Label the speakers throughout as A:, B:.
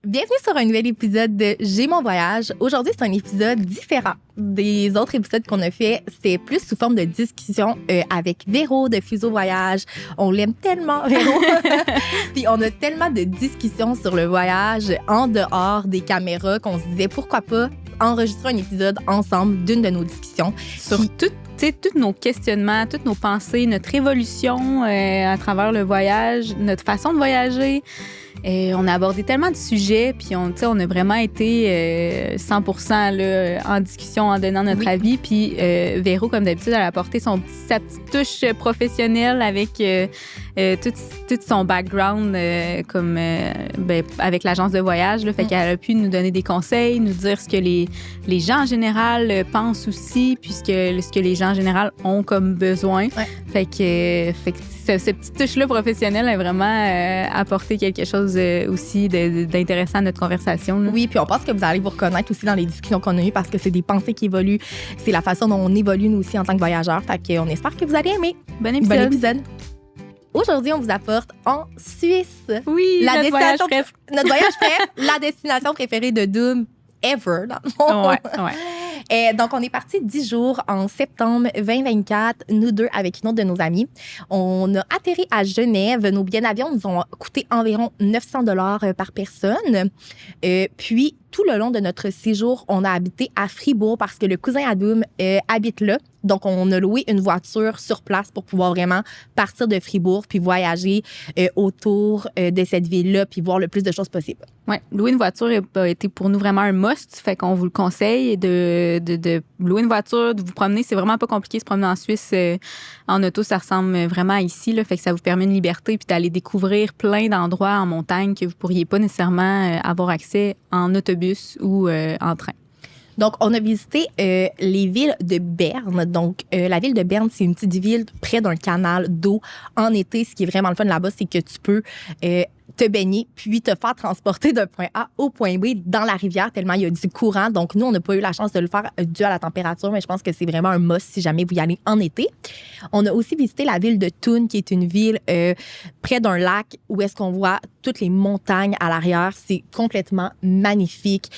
A: Bienvenue sur un nouvel épisode de J'ai mon voyage. Aujourd'hui, c'est un épisode différent des autres épisodes qu'on a fait. C'est plus sous forme de discussion avec Véro de Fuseau Voyage. On l'aime tellement, Véro. Puis on a tellement de discussions sur le voyage en dehors des caméras qu'on se disait pourquoi pas enregistrer un épisode ensemble d'une de nos discussions.
B: Sur tous nos questionnements, toutes nos pensées, notre évolution à travers le voyage, notre façon de voyager. On a abordé tellement de sujets, puis on a vraiment été 100% là, en discussion, en donnant notre avis. Puis Véro, comme d'habitude, elle a apporté sa petite touche professionnelle avec tout son background avec l'agence de voyage. Là, fait qu'elle a pu nous donner des conseils, nous dire ce que les gens en général pensent aussi, puis ce que les gens en général ont comme besoin. Ouais. Fait que cette petite touche-là professionnelle a vraiment apporté quelque chose aussi d'intéressant à notre conversation. Là.
A: Oui, puis on pense que vous allez vous reconnaître aussi dans les discussions qu'on a eues parce que c'est des pensées qui évoluent. C'est la façon dont on évolue nous aussi en tant que voyageurs. Fait qu'on espère que vous allez aimer.
B: Bon épisode.
A: Aujourd'hui, on vous apporte en Suisse.
B: Oui, notre voyage
A: préféré, la destination préférée de Doom ever, dans le monde.
B: Ouais.
A: Et donc, on est parti 10 jours en septembre 2024, nous deux avec une autre de nos amies. On a atterri à Genève. Nos billets d'avion nous ont coûté environ 900 $ par personne. Puis, tout le long de notre séjour, on a habité à Fribourg parce que le cousin à Doom habite là. Donc, on a loué une voiture sur place pour pouvoir vraiment partir de Fribourg puis voyager autour de cette ville-là puis voir le plus de choses possible.
B: Oui, louer une voiture a été pour nous vraiment un must. Fait qu'on vous le conseille de louer une voiture, de vous promener. C'est vraiment pas compliqué de se promener en Suisse en auto. Ça ressemble vraiment à ici. Là, fait que ça vous permet une liberté puis d'aller découvrir plein d'endroits en montagne que vous pourriez pas nécessairement avoir accès en autobus ou en train.
A: Donc, on a visité les villes de Berne. Donc, la ville de Berne, c'est une petite ville près d'un canal d'eau en été. Ce qui est vraiment le fun là-bas, c'est que tu peux te baigner puis te faire transporter d'un point A au point B dans la rivière tellement il y a du courant. Donc, nous, on n'a pas eu la chance de le faire dû à la température, mais je pense que c'est vraiment un must si jamais vous y allez en été. On a aussi visité la ville de Thun, qui est une ville près d'un lac où est-ce qu'on voit toutes les montagnes à l'arrière. C'est complètement magnifique.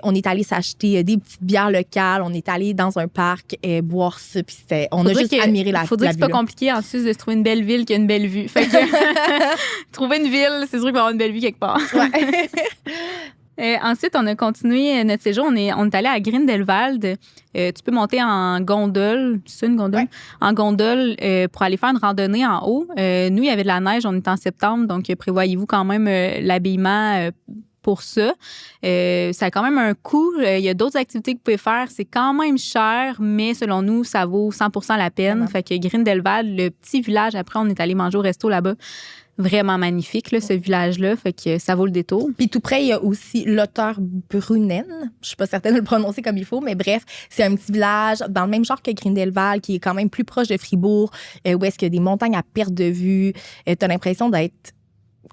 A: On est allé s'acheter des petites bières locales. On est allé dans un parc boire ça. Puis on a juste admiré la ville.
B: Il faut dire que c'est pas compliqué en Suisse de se trouver une belle ville qui a une belle vue. Fait que trouver une ville, c'est sûr qu'il va y avoir une belle vue quelque part.
A: Ouais.
B: Ensuite, on a continué notre séjour. On est allé à Grindelwald. Tu peux monter en gondole. C'est une gondole?
A: Ouais.
B: En gondole pour aller faire une randonnée en haut. Nous, il y avait de la neige. On est en septembre, donc prévoyez-vous quand même l'habillement pour ça. Ça a quand même un coût. Il y a d'autres activités que vous pouvez faire. C'est quand même cher, mais selon nous, ça vaut 100% la peine.
A: Vraiment.
B: Fait que Grindelwald, le petit village, après, on est allé manger au resto là-bas. Vraiment magnifique, là, ce village-là. Fait que ça vaut le détour.
A: Puis tout près, il y a aussi l'Otterbrunnen. Je suis pas certaine de le prononcer comme il faut, mais bref, c'est un petit village dans le même genre que Grindelwald, qui est quand même plus proche de Fribourg, où est-ce qu'il y a des montagnes à perte de vue. T'as l'impression d'être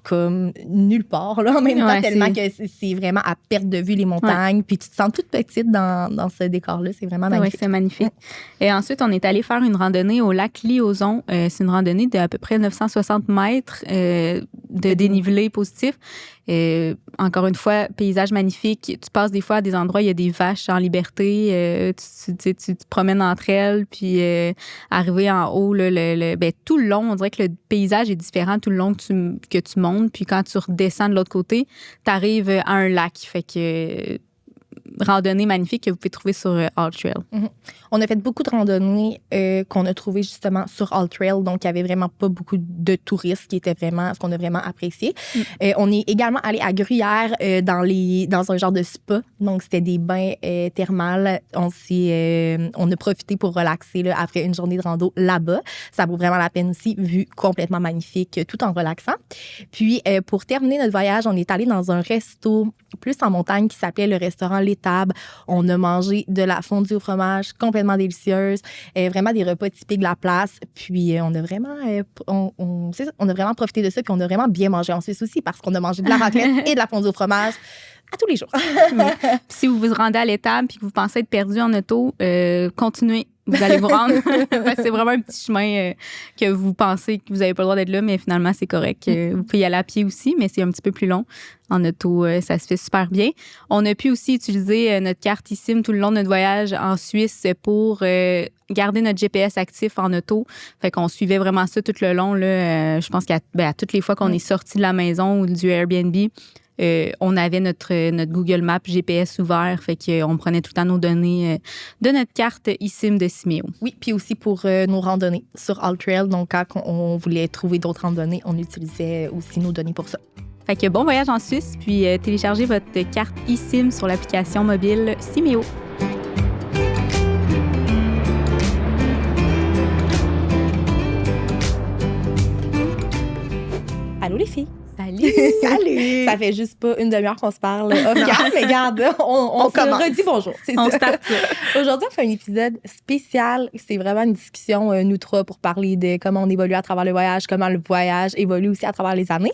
A: comme nulle part, là, en même temps, tellement que c'est vraiment à perte de vue les montagnes. Ouais. Puis tu te sens toute petite dans ce décor-là. C'est vraiment magnifique.
B: Oui, c'est magnifique. Et ensuite, on est allé faire une randonnée au lac Liaison. C'est une randonnée d'à peu près 960 mètres de dénivelé positif. Encore une fois, paysage magnifique. Tu passes des fois à des endroits, il y a des vaches en liberté. Tu te promènes entre elles, puis arriver en haut, là, tout le long, on dirait que le paysage est différent tout le long que tu montes. Puis quand tu redescends de l'autre côté, tu arrives à un lac. Fait que randonnée magnifique que vous pouvez trouver sur All Trail.
A: Mm-hmm. On a fait beaucoup de randonnées qu'on a trouvées justement sur All Trail. Donc, il n'y avait vraiment pas beaucoup de touristes qui étaient vraiment ce qu'on a vraiment apprécié. On est également allé à Gruyère dans un genre de spa. Donc, c'était des bains thermales. On a profité pour relaxer là, après une journée de rando là-bas. Ça vaut vraiment la peine aussi, vue complètement magnifique, tout en relaxant. Puis, pour terminer notre voyage, on est allé dans un resto plus en montagne qui s'appelait le restaurant L'Étable. On a mangé de la fondue au fromage complètement délicieuse, vraiment des repas typiques de la place. Puis on a vraiment on a vraiment profité de ça, puis on a vraiment bien mangé en Suisse aussi parce qu'on a mangé de la raclette et de la fondue au fromage à tous les jours.
B: Si vous vous rendez à L'Étable puis que vous pensez être perdu en auto, continuez. vous allez vous rendre. C'est vraiment un petit chemin que vous pensez que vous n'avez pas le droit d'être là, mais finalement, c'est correct. Vous pouvez y aller à pied aussi, mais c'est un petit peu plus long. En auto, ça se fait super bien. On a pu aussi utiliser notre carte eSIM tout le long de notre voyage en Suisse pour garder notre GPS actif en auto. Fait qu'on suivait vraiment ça tout le long. Là, je pense qu'à toutes les fois qu'on est sorti de la maison ou du Airbnb, on avait notre Google Maps GPS ouvert, fait qu'on prenait tout le temps nos données de notre carte eSIM de Simeo.
A: Oui, puis aussi pour nos randonnées sur AllTrail. Donc, quand on voulait trouver d'autres randonnées, on utilisait aussi nos données pour ça.
B: Fait que bon voyage en Suisse, puis téléchargez votre carte eSIM sur l'application mobile Simeo.
A: Allô les filles!
B: Salut!
C: Salut!
A: Ça fait juste pas une demi-heure qu'on se parle off-cam, mais regarde, on se redit bonjour.
B: On start ça.
A: Aujourd'hui, on fait un épisode spécial. C'est vraiment une discussion, nous trois, pour parler de comment on évolue à travers le voyage, comment le voyage évolue aussi à travers les années.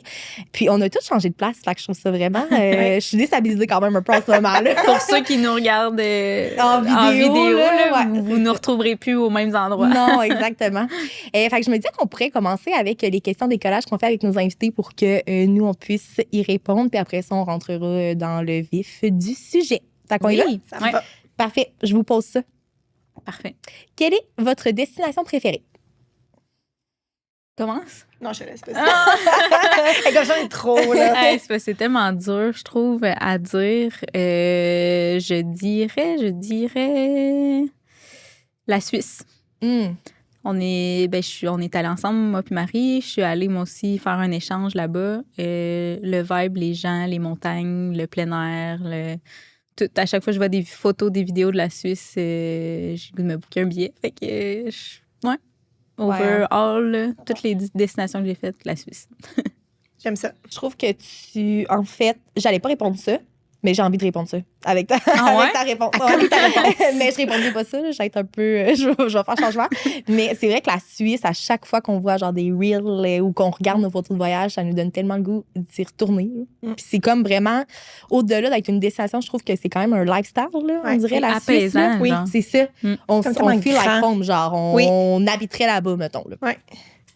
A: Puis, on a tous changé de place. Fait que je trouve ça vraiment... je suis déstabilisée quand même un peu en ce moment. Là.
B: Pour ceux qui nous regardent
A: en vidéo
B: là, vous ne nous retrouverez plus aux mêmes endroits.
A: Non, exactement. Fait que je me disais qu'on pourrait commencer avec les questions d'écolage qu'on fait avec nos invités pour que nous, on puisse y répondre. Puis après ça, on rentrera dans le vif du sujet. Fait qu'on y va?
C: Ça me va.
A: Parfait. Je vous pose ça.
B: Parfait.
A: Quelle est votre destination préférée?
B: Commence?
C: Non, je te laisse pas ça. Et comme ça, on est trop, là.
B: C'est tellement dur, je trouve, à dire. Je dirais la Suisse. On est allés ensemble, moi puis Marie. Je suis allée, moi aussi, faire un échange là-bas. Le vibe, les gens, les montagnes, le plein air. À chaque fois que je vois des photos, des vidéos de la Suisse, j'ai le goût de me booker un billet. Fait que, overall, toutes les destinations que j'ai faites, la Suisse.
C: J'aime ça.
A: Je trouve que en fait, j'allais pas répondre ça, mais j'ai envie de répondre ça avec ta,
B: avec
A: ta réponse.
C: Avec ta réponse.
A: Mais je répondrai pas ça, là, je vais être un peu... je vais faire changement. Mais c'est vrai que la Suisse, à chaque fois qu'on voit genre des reels ou qu'on regarde nos photos de voyage, ça nous donne tellement le goût d'y retourner. Puis c'est comme vraiment, au-delà d'être une destination, je trouve que c'est quand même un lifestyle, là, on dirait, la Suisse. Là.
B: Oui,
A: c'est ça. On feel like home, genre, on habiterait là-bas, mettons. Là.
C: Ouais.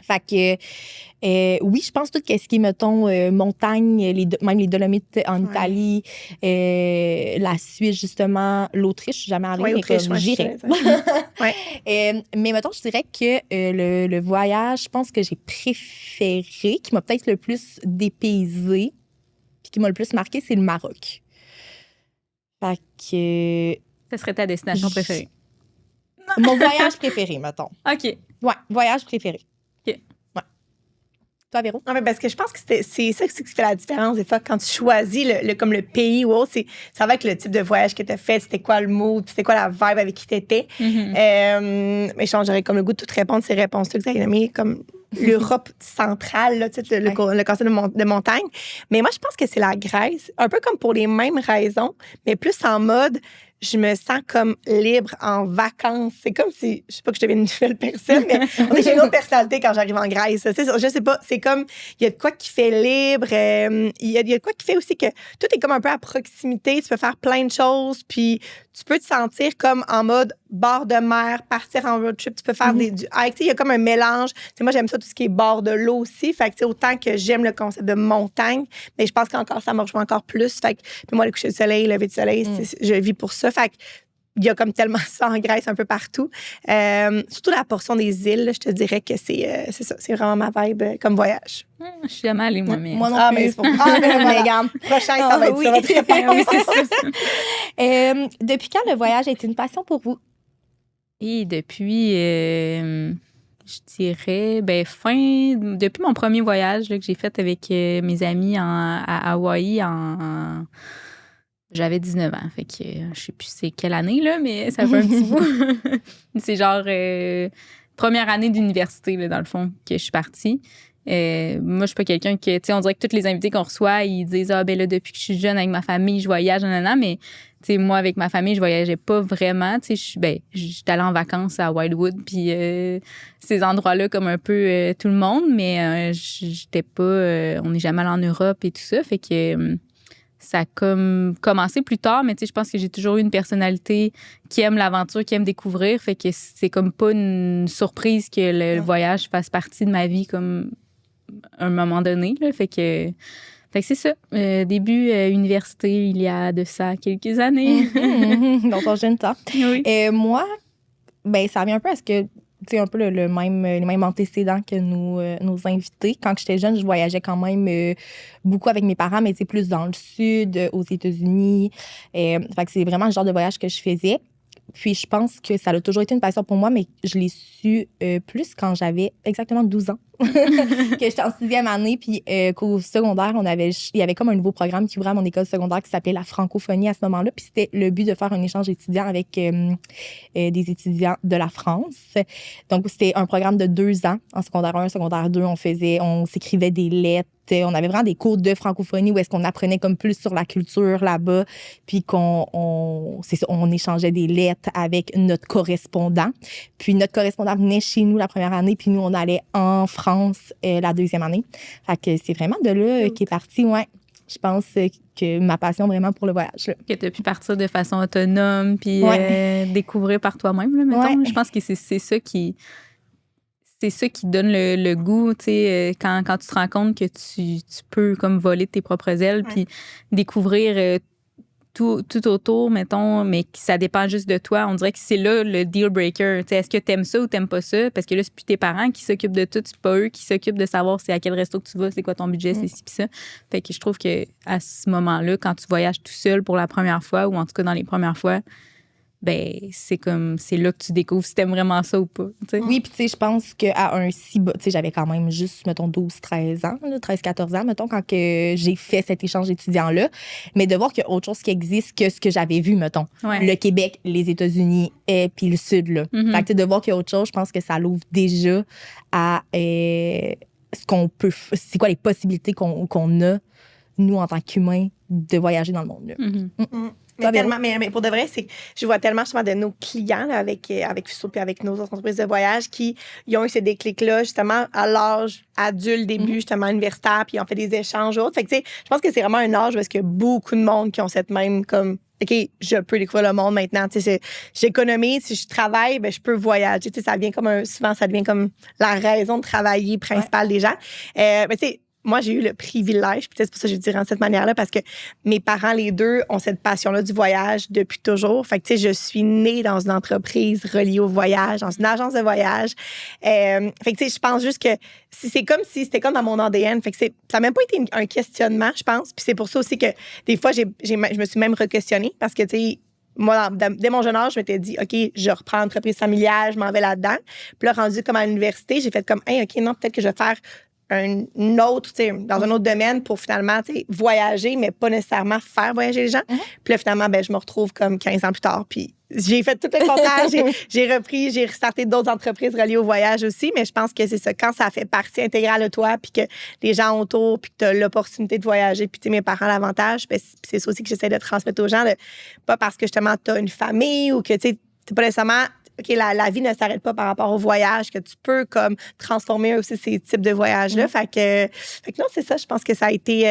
A: Fait que, oui, je pense tout ce qui est, mettons, montagne, même les Dolomites en Italie, la Suisse, justement, l'Autriche, je suis jamais allée, mais comme j'irais. Mais mettons, je dirais que le voyage, je pense que j'ai préféré, qui m'a peut-être le plus dépaysé, puis qui m'a le plus marqué, c'est le Maroc. Fait que...
B: Ça serait ta destination préférée?
A: Mon voyage préféré, mettons.
B: OK.
A: Ouais, voyage préféré.
B: OK.
A: Ouais. Toi, Véro?
C: Non, mais parce que je pense que c'est ça qui fait la différence des fois quand tu choisis comme le pays ou autre, ça va avec le type de voyage que tu as fait, c'était quoi le mood, c'était quoi la vibe avec qui tu étais. Mais j'aurais comme le goût de toutes répondre ces réponses-là que vous avez nommées, comme l'Europe centrale, là, le concept de montagne. Mais moi, je pense que c'est la Grèce, un peu comme pour les mêmes raisons, mais plus en mode... je me sens comme libre en vacances. C'est comme si, je sais pas que je devienne une nouvelle personne, mais on dirait que j'ai une autre personnalité quand j'arrive en Grèce. Je sais pas, c'est comme, il y a de quoi qui fait libre. Il y a de quoi qui fait aussi que tout est comme un peu à proximité. Tu peux faire plein de choses, puis tu peux te sentir comme en mode bord de mer, partir en road trip. Tu peux faire du hike. Il y a comme un mélange. T'sais, moi, j'aime ça, tout ce qui est bord de l'eau aussi. Fait que, autant que j'aime le concept de montagne, mais je pense qu'encore, ça me rejoint encore plus. Fait que, puis moi, le coucher du soleil, le lever du soleil, je vis pour ça. Fait que, il y a comme tellement ça en Grèce un peu partout. Surtout la portion des îles, je te dirais que c'est ça. C'est vraiment ma vibe comme voyage.
B: Je suis jamais allée, moi, mais...
A: Moi non plus.
C: Mais c'est pour ça. Mais regarde, prochain, ça va être ça, votre réponse.
B: Oui, c'est ça.
A: Depuis quand le voyage est une passion pour vous?
B: Et depuis, je dirais, depuis mon premier voyage là, que j'ai fait avec mes amis à Hawaï j'avais 19 ans, fait que je sais plus c'est quelle année, là, mais ça fait un petit bout. C'est genre première année d'université, là, dans le fond, que je suis partie. Moi, je suis pas quelqu'un que, tu sais, on dirait que tous les invités qu'on reçoit, ils disent, là, depuis que je suis jeune avec ma famille, je voyage, nanana, mais, tu sais, moi, avec ma famille, je voyageais pas vraiment, tu sais, j'étais allée en vacances à Wildwood, puis ces endroits-là, comme un peu tout le monde, mais j'étais pas, on n'est jamais allé en Europe et tout ça, fait que ça a comme commencé plus tard, mais tu sais, je pense que j'ai toujours eu une personnalité qui aime l'aventure, qui aime découvrir. Fait que c'est comme pas une surprise que le voyage fasse partie de ma vie comme à un moment donné. Là. Fait que c'est ça. Début université, il y a de ça quelques années.
A: Dans ton jeune temps.
B: Oui.
A: Moi, ben ça vient un peu à ce que, tu sais, un peu les mêmes antécédents que nos invités. Quand j'étais jeune, je voyageais quand même beaucoup avec mes parents, mais c'est plus dans le sud, aux États-Unis. Fait que c'est vraiment le genre de voyage que je faisais. Puis je pense que ça a toujours été une passion pour moi, mais je l'ai su plus quand j'avais exactement 12 ans. Que j'étais en 6e année, puis qu'au secondaire, il y avait comme un nouveau programme qui ouvrait à mon école secondaire qui s'appelait la francophonie à ce moment-là. Puis c'était le but de faire un échange étudiant avec des étudiants de la France. Donc c'était un programme de 2 ans. En secondaire 1, secondaire 2, on s'écrivait des lettres. On avait vraiment des cours de francophonie où est-ce qu'on apprenait comme plus sur la culture là-bas, puis on échangeait des lettres avec notre correspondant. Puis notre correspondant venait chez nous la première année, puis nous, on allait en France la 2e année. Fait que c'est vraiment de là qu'est parti, ouais. Je pense que ma passion vraiment pour le voyage. Là.
B: Que tu as pu partir de façon autonome, puis découvrir par toi-même, là, mettons. Ouais. Je pense que c'est ça qui... C'est ça qui donne le goût, tu sais, quand tu te rends compte que tu peux comme voler de tes propres ailes, puis découvrir tout autour, mettons, mais que ça dépend juste de toi. On dirait que c'est là le deal breaker. Tu sais, est-ce que t'aimes ça ou t'aimes pas ça? Parce que là, c'est plus tes parents qui s'occupent de tout, c'est pas eux qui s'occupent de savoir c'est à quel resto que tu vas, c'est quoi ton budget, c'est ci pis ça. Fait que je trouve que à ce moment-là, quand tu voyages tout seul pour la première fois, ou en tout cas dans les premières fois, ben c'est là que tu découvres si t'aimes vraiment ça ou pas. T'sais.
A: Oui, puis tu sais, je pense qu'à un si bas, tu sais, j'avais quand même juste, mettons, 12-13 ans, 13-14 ans, mettons, quand que j'ai fait cet échange étudiant-là. Mais de voir qu'il y a autre chose qui existe que ce que j'avais vu, mettons. Ouais. Le Québec, les États-Unis et puis le Sud, là. Fait que de voir qu'il y a autre chose, je pense que ça l'ouvre déjà à ce qu'on peut... C'est quoi les possibilités qu'on a, nous, en tant qu'humains, de voyager dans le monde, là.
C: Mais, tellement, mais pour de vrai, je vois tellement justement de nos clients là, avec Fuso puis avec nos entreprises de voyage qui ils ont eu ces déclics-là justement à l'âge adulte, début justement universitaire, puis ils ont fait des échanges autres. Fait que tu sais, je pense que c'est vraiment un âge où est-ce qu'il y a beaucoup de monde qui ont cette même comme OK, je peux découvrir le monde maintenant. Tu sais, j'économise, si je travaille, ben je peux voyager. Tu sais, ça devient comme la raison de travailler principale des gens. Mais tu sais, moi, j'ai eu le privilège, peut-être c'est pour ça que je dirais de cette manière-là, parce que mes parents, les deux, ont cette passion-là du voyage depuis toujours. Fait que, tu sais, je suis née dans une entreprise reliée au voyage, dans une agence de voyage. Fait que, tu sais, je pense juste que c'est comme si c'était comme dans mon ADN. Fait que ça n'a même pas été un questionnement, je pense. Puis c'est pour ça aussi que des fois, je me suis même re-questionnée parce que, tu sais, moi, dès mon jeune âge, je m'étais dit, OK, je reprends l'entreprise familiale, je m'en vais là-dedans. Puis là, rendu comme à l'université, j'ai fait comme, hey, OK, non, peut-être que je vais faire un autre, tu sais, dans un autre domaine pour finalement, tu sais, voyager, mais pas nécessairement faire voyager les gens. Puis là, finalement, ben, je me retrouve comme 15 ans plus tard. Puis j'ai fait tout le contraire. j'ai restarté d'autres entreprises reliées au voyage aussi, mais je pense que c'est ça. Quand ça fait partie intégrale de toi, puis que les gens autour, puis que tu as l'opportunité de voyager, puis tu sais, mes parents, l'avantage, ben, c'est ça aussi que j'essaie de transmettre aux gens. Pas parce que justement, tu as une famille ou que, tu sais, t'es pas nécessairement... OK, la vie ne s'arrête pas par rapport au voyage, que tu peux comme transformer aussi ces types de voyages-là. Fait que non, c'est ça. Je pense que ça a été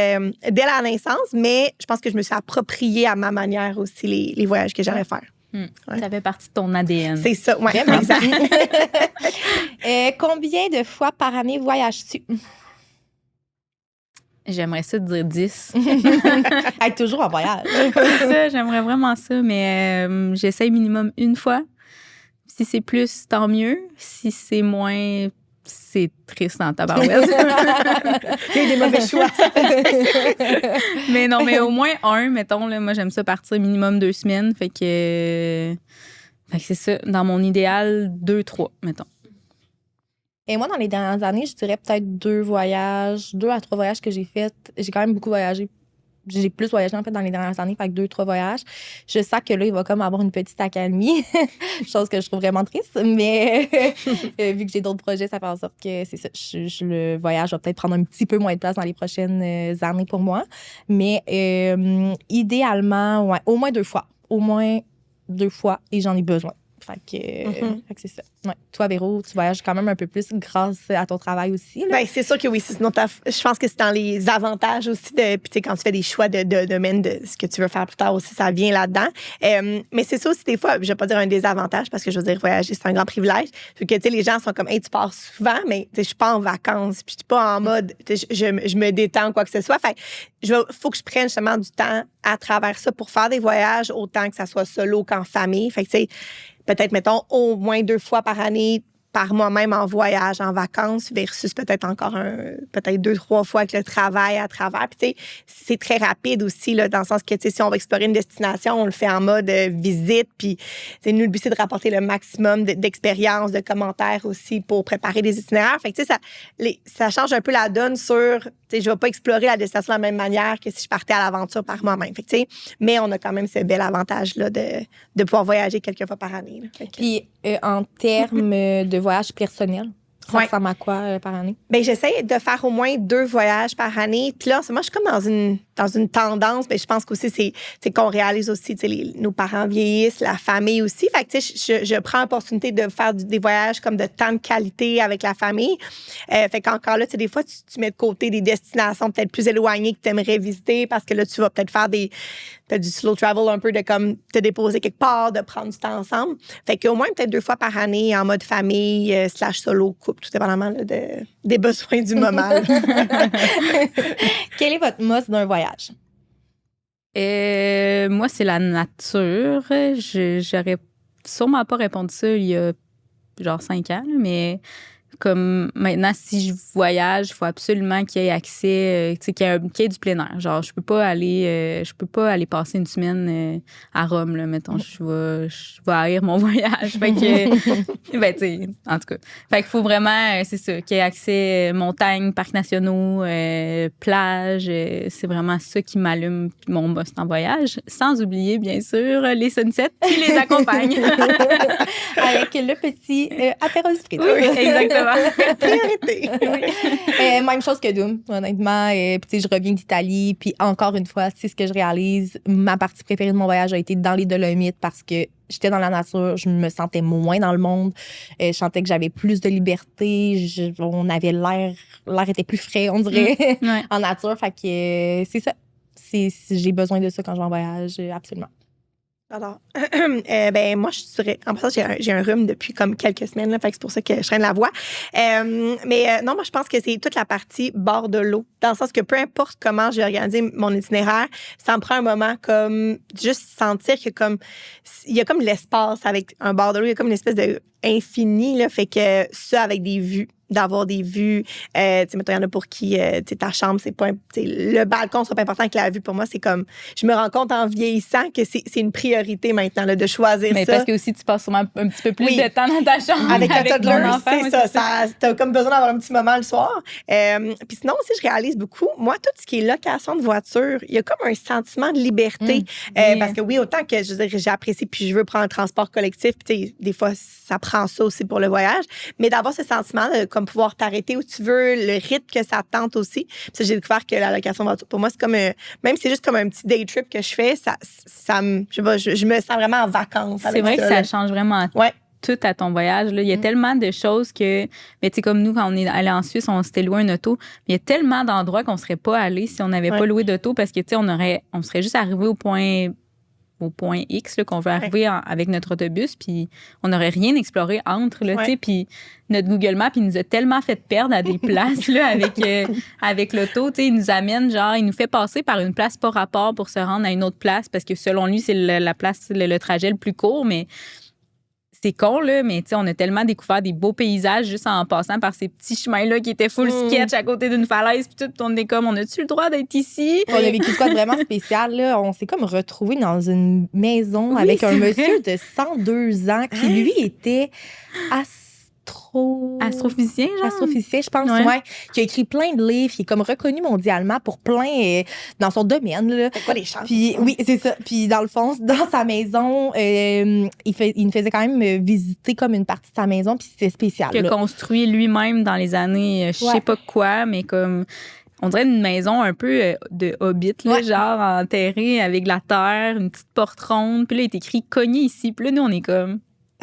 C: dès la naissance, mais je pense que je me suis appropriée à ma manière aussi les voyages que j'allais faire.
B: Ouais. Ça fait partie de ton ADN.
C: C'est ça, oui, exact.
A: Combien de fois par année voyages-tu?
B: J'aimerais ça te dire 10.
A: Être toujours en voyage.
B: Ça, j'aimerais vraiment ça, mais j'essaye minimum une fois. Si c'est plus, tant mieux. Si c'est moins, c'est triste en tabarouette.
C: Il y a des mauvais choix.
B: Mais non, mais au moins un, mettons. Là, moi, j'aime ça partir minimum 2 semaines. Fait que c'est ça. Dans mon idéal, 2-3, mettons.
A: Et moi, dans les dernières années, je dirais peut-être 2 à 3 voyages que j'ai faits. J'ai quand même beaucoup voyagé. J'ai plus voyagé, en fait, dans les dernières années, fait que 2-3 voyages. Je sens que là, il va comme avoir une petite accalmie, chose que je trouve vraiment triste, mais vu que j'ai d'autres projets, ça fait en sorte que c'est ça. Le voyage va peut-être prendre un petit peu moins de place dans les prochaines années pour moi. Mais idéalement, ouais, au moins 2 fois. Au moins 2 fois, et j'en ai besoin. Fait que c'est ça. Ouais. Toi, Véro, tu voyages quand même un peu plus grâce à ton travail aussi. Là.
C: Ben, c'est sûr que oui. Sinon, je pense que c'est dans les avantages aussi. Puis, tu sais, quand tu fais des choix de domaine de ce que tu veux faire plus tard aussi, ça vient là-dedans. Mais c'est ça aussi, des fois, je vais pas dire un désavantage parce que je veux dire, voyager, c'est un grand privilège. Puis que, tu sais, les gens sont comme, hey, tu pars souvent, mais tu sais, je suis pas en vacances. Puis, je suis pas en mode, je me détends, quoi que ce soit. Fait faut que je prenne justement du temps à travers ça pour faire des voyages, autant que ça soit solo qu'en famille. Fait que, tu sais, peut-être, mettons, au moins 2 fois par année, par moi-même en voyage, en vacances, versus peut-être encore peut-être 2-3 fois avec le travail à travers. Puis, tu sais, c'est très rapide aussi, là, dans le sens que, tu sais, si on va explorer une destination, on le fait en mode visite. Puis, nous, le but, c'est de rapporter le maximum d'expériences, de commentaires aussi pour préparer des itinéraires. Fait que, tu sais, ça change un peu la donne sur, tu sais, je vais pas explorer la destination de la même manière que si je partais à l'aventure par moi-même. Fait que, tu sais, mais on a quand même ce bel avantage-là de pouvoir voyager quelques fois par année. Là.
A: Puis, en termes de voyage personnel, ça ressemble à quoi par année?
C: Bien, j'essaie de faire au moins 2 voyages par année. Puis là, en ce moment, je suis comme dans une tendance. Mais je pense qu'aussi, c'est qu'on réalise aussi, tu sais, nos parents vieillissent, la famille aussi. Fait que, tu sais, je prends l'opportunité de faire des voyages comme de temps de qualité avec la famille. Fait qu'encore là, tu sais, des fois, tu mets de côté des destinations peut-être plus éloignées que tu aimerais visiter parce que là, tu vas peut-être faire du slow travel un peu de comme te déposer quelque part, de prendre du temps ensemble. Fait qu'au moins peut-être 2 fois par année en mode famille / solo couple, tout dépendamment là, des besoins du moment.
A: Quel est votre must d'un voyage?
B: Moi, c'est la nature. J'aurais sûrement pas répondu ça il y a genre 5 ans, là, mais comme maintenant, si je voyage, il faut absolument qu'il y ait accès, tu sais, qu'il y ait du plein air. Genre, je peux pas aller passer une semaine à Rome, là, mettons. Je vais haïr mon voyage. Fait que, ben, tu sais, en tout cas. Fait qu'il faut vraiment, c'est ça, qu'il y ait accès montagne, parcs nationaux, plage. C'est vraiment ça qui m'allume mon boss en voyage. Sans oublier, bien sûr, les sunsets qui les accompagnent.
A: Avec le petit apéro spritz.
B: Oui, exactement.
C: Priorité.
A: Même chose que Doom, honnêtement. Puis, tu sais, je reviens d'Italie. Puis, encore une fois, c'est ce que je réalise. Ma partie préférée de mon voyage a été dans les Dolomites parce que j'étais dans la nature. Je me sentais moins dans le monde. Je sentais que j'avais plus de liberté. On avait l'air était plus frais, on dirait, en nature. Fait que c'est ça. J'ai besoin de ça quand je vais en voyage, absolument.
C: Alors, ben moi, je dirais, en passant, j'ai un rhume depuis comme quelques semaines, là, fait que c'est pour ça que je traîne la voix. Non, moi, je pense que c'est toute la partie bord de l'eau, dans le sens que peu importe comment j'ai organisé mon itinéraire, ça me prend un moment comme juste sentir que comme il y a comme l'espace avec un bord de l'eau, il y a comme une espèce de infini, là, fait que ça avec des vues. D'avoir des vues. Tu sais, mettons, il y en a pour qui, tu sais, ta chambre, c'est pas, le balcon sera pas important que la vue. Pour moi, c'est comme, je me rends compte en vieillissant que c'est une priorité maintenant, là, de choisir
B: mais
C: ça.
B: Parce que aussi, tu passes sûrement un petit peu plus de temps dans ta chambre.
C: Avec ta toddler,
B: ton enfant,
C: c'est ça. T'as comme besoin d'avoir un petit moment le soir. Puis sinon, aussi, je réalise beaucoup, moi, tout ce qui est location de voiture, il y a comme un sentiment de liberté. Parce que oui, autant que, je veux dire, j'apprécie puis je veux prendre un transport collectif, puis tu sais, des fois, ça prend ça aussi pour le voyage. Mais d'avoir ce sentiment de comme pouvoir t'arrêter où tu veux, le rythme que ça tente aussi. Puis j'ai découvert que la location de voiture, pour moi, c'est comme même si c'est juste comme un petit day trip que je fais, je me sens vraiment en vacances.
B: C'est vrai que ça change vraiment tout à ton voyage. Là. Il y a tellement de choses que, mais tu sais, comme nous, quand on est allé en Suisse, on s'était loué un auto. Il y a tellement d'endroits qu'on serait pas allé si on n'avait pas loué d'auto parce que, tu sais, on serait juste arrivé au point X là, qu'on veut arriver avec notre autobus, puis on n'aurait rien exploré entre, là, tu sais, puis notre Google Maps, il nous a tellement fait perdre à des places, là, avec l'auto, tu sais, il nous amène, genre, il nous fait passer par une place pas rapport pour se rendre à une autre place, parce que selon lui, c'est la place, le trajet le plus court, mais c'est con, là, mais tu sais, on a tellement découvert des beaux paysages juste en passant par ces petits chemins-là qui étaient full sketch à côté d'une falaise, puis tout, on est comme, on a-tu le droit d'être ici?
A: On a vécu quoi de vraiment spécial, là. On s'est comme retrouvés dans une maison avec un monsieur de 102 ans qui, lui, était
B: astrophysicien, genre?
A: Astrophysicien, je pense, qui a écrit plein de livres, qui est comme reconnu mondialement pour plein dans son domaine. Là.
C: C'est quoi les chances?
A: Puis, oui, c'est ça. Puis, dans le fond, dans sa maison, il nous faisait quand même visiter comme une partie de sa maison, puis c'était spécial.
B: Qu'il a construit lui-même dans les années, je sais pas quoi, mais comme... On dirait une maison un peu de hobbit, là, genre enterrée avec de la terre, une petite porte ronde. Puis là, il est écrit « cogné ici ». Puis là, nous, on est comme...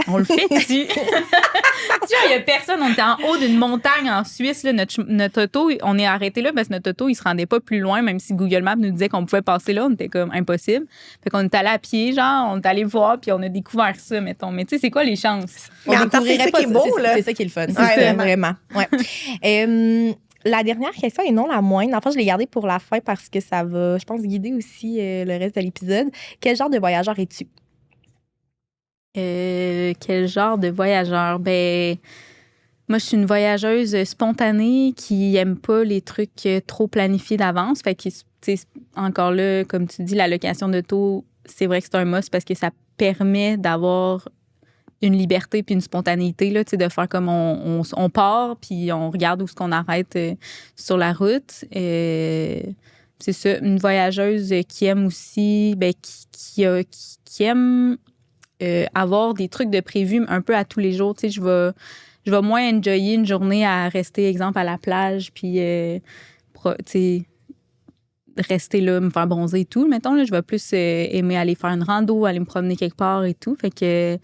B: On le fait dessus. Il n'y a personne. On était en haut d'une montagne en Suisse. Là, notre auto, on est arrêté là parce que notre auto, il se rendait pas plus loin, même si Google Maps nous disait qu'on pouvait passer là. On était comme impossible. Fait qu'on est allé à pied, genre, on est allé voir, puis on a découvert ça, mettons. Mais tu sais, c'est quoi les chances?
C: Mais en temps, c'est ça qui est beau, là.
A: C'est ça qui est le fun.
C: Ouais,
A: C'est vraiment. Ouais. La dernière question, et non la moindre, enfin, je l'ai gardée pour la fin parce que ça va, je pense, guider aussi le reste de l'épisode. Quel genre de voyageur es-tu?
B: Quel genre de voyageur? Ben, moi, je suis une voyageuse spontanée qui aime pas les trucs trop planifiés d'avance. Fait que, tu sais, encore là, comme tu dis, la location d'auto, c'est vrai que c'est un must parce que ça permet d'avoir une liberté puis une spontanéité, là, tu sais, de faire comme on part puis on regarde où est-ce qu'on arrête sur la route. C'est ça, une voyageuse qui aime aussi, ben, qui aime avoir des trucs de prévu un peu à tous les jours. Tu sais, je vais moins enjoyer une journée à rester, exemple, à la plage puis, tu sais, rester là, me faire bronzer et tout. Mettons, là, je vais plus aimer aller faire une rando, aller me promener quelque part et tout. Fait que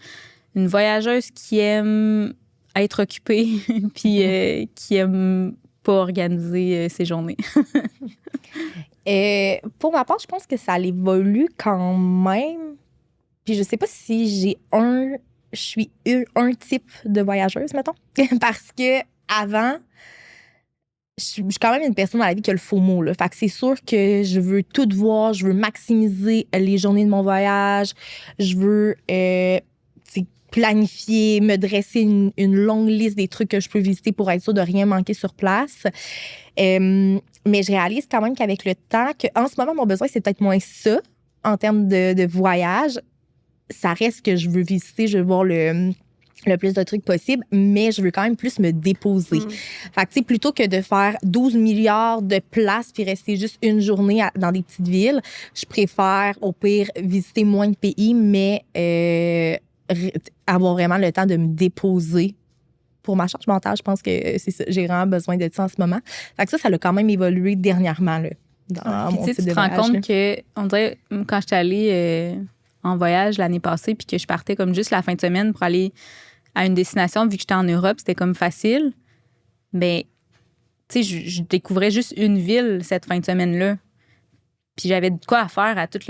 B: une voyageuse qui aime être occupée puis qui aime pas organiser ses journées.
A: Pour ma part, je pense que ça évolue quand même. Puis je sais pas si je suis un type de voyageuse, mettons. Parce que avant, je suis quand même une personne dans la vie qui a le FOMO, là. Fait que c'est sûr que je veux tout voir, je veux maximiser les journées de mon voyage, je veux planifier, me dresser une longue liste des trucs que je peux visiter pour être sûre de rien manquer sur place. Mais je réalise quand même qu'avec le temps, qu'en ce moment, mon besoin, c'est peut-être moins ça en termes de voyage. Ça reste que je veux visiter, je veux voir le plus de trucs possible, mais je veux quand même plus me déposer. Fait que, tu sais, plutôt que de faire 12 milliards de places puis rester juste une journée dans des petites villes, je préfère, au pire, visiter moins de pays, mais avoir vraiment le temps de me déposer. Pour ma charge mentale, je pense que c'est ça. J'ai vraiment besoin de ça en ce moment. Fait que ça a quand même évolué dernièrement, là, dans mon type de voyage. Tu te rends
B: compte que, on dirait, quand j'étais allée en voyage l'année passée puis que je partais comme juste la fin de semaine pour aller à une destination, vu que j'étais en Europe, c'était comme facile. Ben, tu sais, je découvrais juste une ville cette fin de semaine-là. Puis j'avais de quoi à faire à tous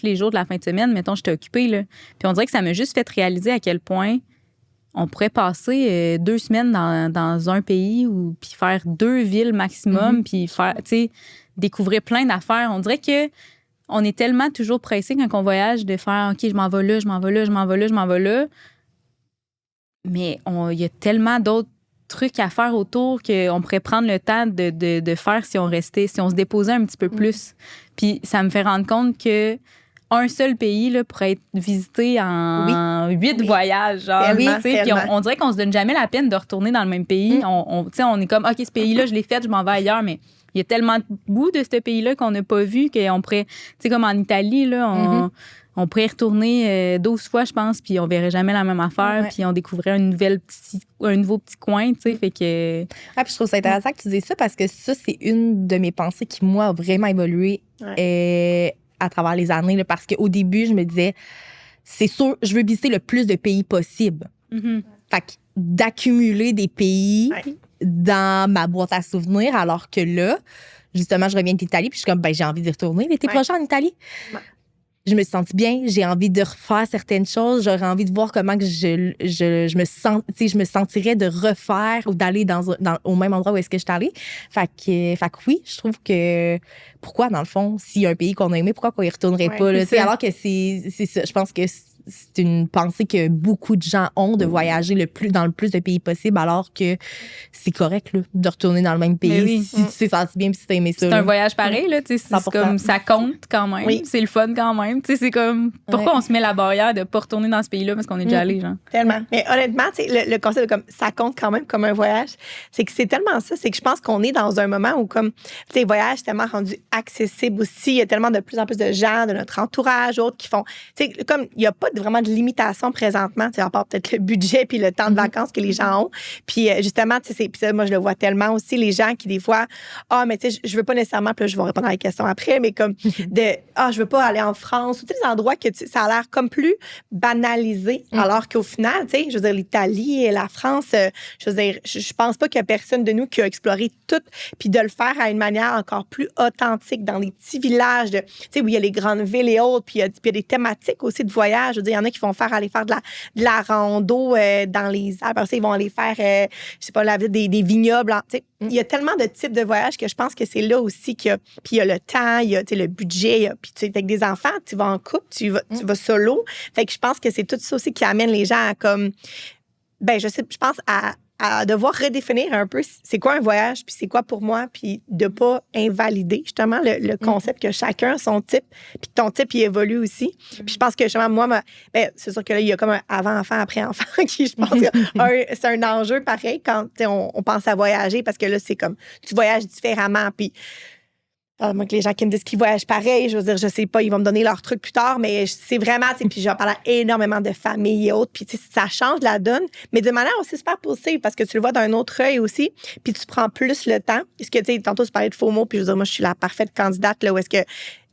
B: les jours de la fin de semaine. Mettons, j'étais occupée, là. Puis on dirait que ça m'a juste fait réaliser à quel point on pourrait passer 2 semaines dans un pays puis faire 2 villes maximum, puis faire, tu sais, découvrir plein d'affaires. On dirait que on est tellement toujours pressé quand on voyage de faire OK, je m'en vais là, je m'en vais là, je m'en vais là, je m'en vais là. Mais il y a tellement d'autres trucs à faire autour qu'on pourrait prendre le temps de faire si on se déposait un petit peu plus. Puis ça me fait rendre compte que un seul pays là, pourrait être visité en 8 voyages. Genre, puis on dirait qu'on se donne jamais la peine de retourner dans le même pays. On est comme, OK, ce pays-là, je l'ai fait, je m'en vais ailleurs, mais il y a tellement de bouts de ce pays-là qu'on n'a pas vu qu'on pourrait, tu sais, comme en Italie, là, on pourrait y retourner 12 fois, je pense, puis on verrait jamais la même affaire, puis on découvrait un nouveau petit coin, tu sais, fait que...
A: Ah, puis je trouve ça intéressant que tu dises ça, parce que ça, c'est une de mes pensées qui, moi, a vraiment évolué à travers les années, là, parce qu'au début, je me disais, c'est sûr, je veux visiter le plus de pays possible. Fait que d'accumuler des pays dans ma boîte à souvenirs, alors que là, justement, je reviens d'Italie, puis je suis comme, j'ai envie d'y retourner l'été prochain en Italie. Je me suis sentie bien, j'ai envie de refaire certaines choses, j'aurais envie de voir comment que je me sens, tu sais, je me sentirais de refaire ou d'aller au même endroit où est-ce que je suis allée. Fait que oui, je trouve que pourquoi, dans le fond, s'il y a un pays qu'on a aimé, pourquoi qu'on y retournerait pas, là, alors que c'est ça, je pense que c'est une pensée que beaucoup de gens ont de voyager dans le plus de pays possible, alors que c'est correct là, de retourner dans le même pays si tu t'es senti bien et si t'as aimé ça.
B: C'est un voyage pareil, là, c'est comme ça compte quand même, c'est le fun quand même. C'est comme pourquoi on se met la barrière de pas retourner dans ce pays-là parce qu'on est déjà allé, genre.
C: Tellement. Mais honnêtement, le concept de comme ça compte quand même comme un voyage, c'est que c'est tellement ça, c'est que je pense qu'on est dans un moment où comme tu sais, le voyage est tellement rendu accessible aussi, il y a tellement de plus en plus de gens de notre entourage, autres qui font, tu sais, comme il y a pas vraiment de limitation présentement, à part peut-être le budget puis le temps de vacances que les gens ont. Puis justement, tu sais, puis ça, moi, je le vois tellement aussi, les gens qui, des fois, mais tu sais, je veux pas nécessairement, puis là, je vais répondre à la question après, mais comme je veux pas aller en France, ou tu sais, des endroits que ça a l'air comme plus banalisé, alors qu'au final, tu sais, je veux dire, l'Italie et la France, je veux dire, je pense pas qu'il y a personne de nous qui a exploré tout, puis de le faire à une manière encore plus authentique dans les petits villages, tu sais, où il y a les grandes villes et autres, puis il y a des thématiques aussi de voyage. Je veux dire, il y en a qui vont aller faire de la rando dans les Alpes. Après ça, ils vont aller faire, je sais pas, des vignobles. Tu sais, il y a tellement de types de voyages que je pense que c'est là aussi qu'il y a, puis il y a le temps, il y a le budget, puis tu sais, avec des enfants, tu vas en couple, tu vas solo. Fait que je pense que c'est tout ça aussi qui amène les gens à comme, je pense à devoir redéfinir un peu c'est quoi un voyage, puis c'est quoi pour moi, puis de pas invalider justement le concept que chacun a son type, puis que ton type, il évolue aussi. Puis je pense que justement, moi, c'est sûr que là, il y a comme un avant-enfant, après-enfant, qui, je pense que c'est un enjeu pareil quand on pense à voyager, parce que là, c'est comme, tu voyages différemment, puis moi, que les gens qui me disent qu'ils voyagent pareil, je veux dire, je sais pas, ils vont me donner leurs trucs plus tard, mais c'est vraiment, tu sais, puis j'en parle énormément de famille et autres, puis tu sais, ça change la donne, mais de manière aussi super positive, parce que tu le vois d'un autre œil aussi, puis tu prends plus le temps. Parce que, tu sais, tantôt, tu parlais de FOMO, puis je veux dire, moi, je suis la parfaite candidate, là, où est-ce que,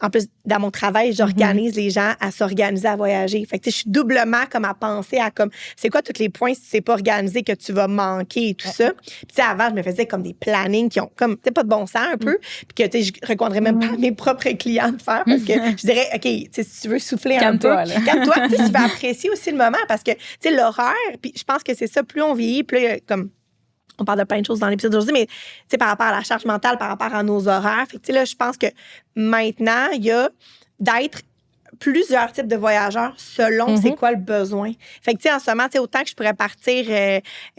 C: en plus, dans mon travail, j'organise les gens à s'organiser à voyager. Fait que, tu sais, je suis doublement comme à penser à comme, c'est quoi tous les points si c'est pas organisé que tu vas manquer et tout ça. Puis, tu sais, avant, je me faisais comme des plannings qui ont comme, tu sais, pas de bon sens un peu. Puis que, tu sais, je recommanderais même pas à mes propres clients de faire parce que je dirais, OK, tu sais, si tu veux souffler un peu, calme-toi, tu sais, tu vas apprécier aussi le moment parce que, tu sais, l'horaire, puis je pense que c'est ça, plus on vieillit, plus comme, on parle de plein de choses dans l'épisode d'aujourd'hui, mais tu sais, par rapport à la charge mentale, par rapport à nos horaires. Fait que, tu sais, là, je pense que maintenant, il y a d'être plusieurs types de voyageurs selon c'est quoi le besoin. Fait que, tu sais, en ce moment, tu sais, autant que je pourrais partir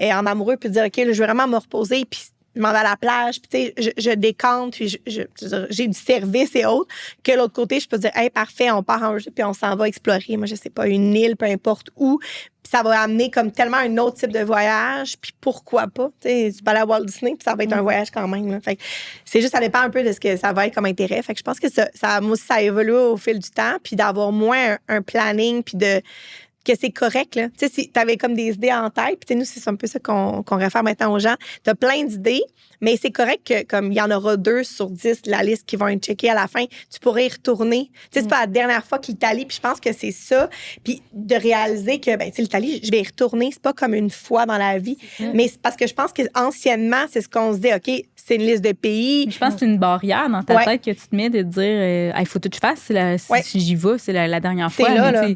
C: en amoureux puis dire, OK, là, je veux vraiment me reposer puis je m'en vais à la plage, puis tu sais, je décante, puis j'ai du service et autres, que l'autre côté, je peux dire, hey, parfait, on part en jeu, puis on s'en va explorer, moi, je sais pas, une île, peu importe où, puis ça va amener comme tellement un autre type de voyage, puis pourquoi pas, tu sais, tu vas aller à Walt Disney, puis ça va être un voyage quand même, là. Fait que c'est juste, ça dépend un peu de ce que ça va être comme intérêt. Fait que je pense que moi aussi, ça évolue au fil du temps, puis d'avoir moins un planning, puis que c'est correct, là. Tu sais, si t'avais comme des idées en tête, puis nous, c'est un peu ça qu'on réfère maintenant aux gens. T'as plein d'idées, mais c'est correct que, comme il y en aura 2 sur 10 de la liste qui vont être checkées à la fin, tu pourrais y retourner. Tu sais, c'est pas la dernière fois que l'Italie, puis je pense que c'est ça. Puis de réaliser que, tu sais, l'Italie, je vais y retourner, c'est pas comme une fois dans la vie, mais c'est parce que je pense qu'anciennement, c'est ce qu'on se dit, OK, c'est une liste de pays.
B: Je pense que c'est une barrière dans ta tête que tu te mets de dire, il faut tout que je fasse, si j'y vais, c'est la dernière fois.
C: C'est là.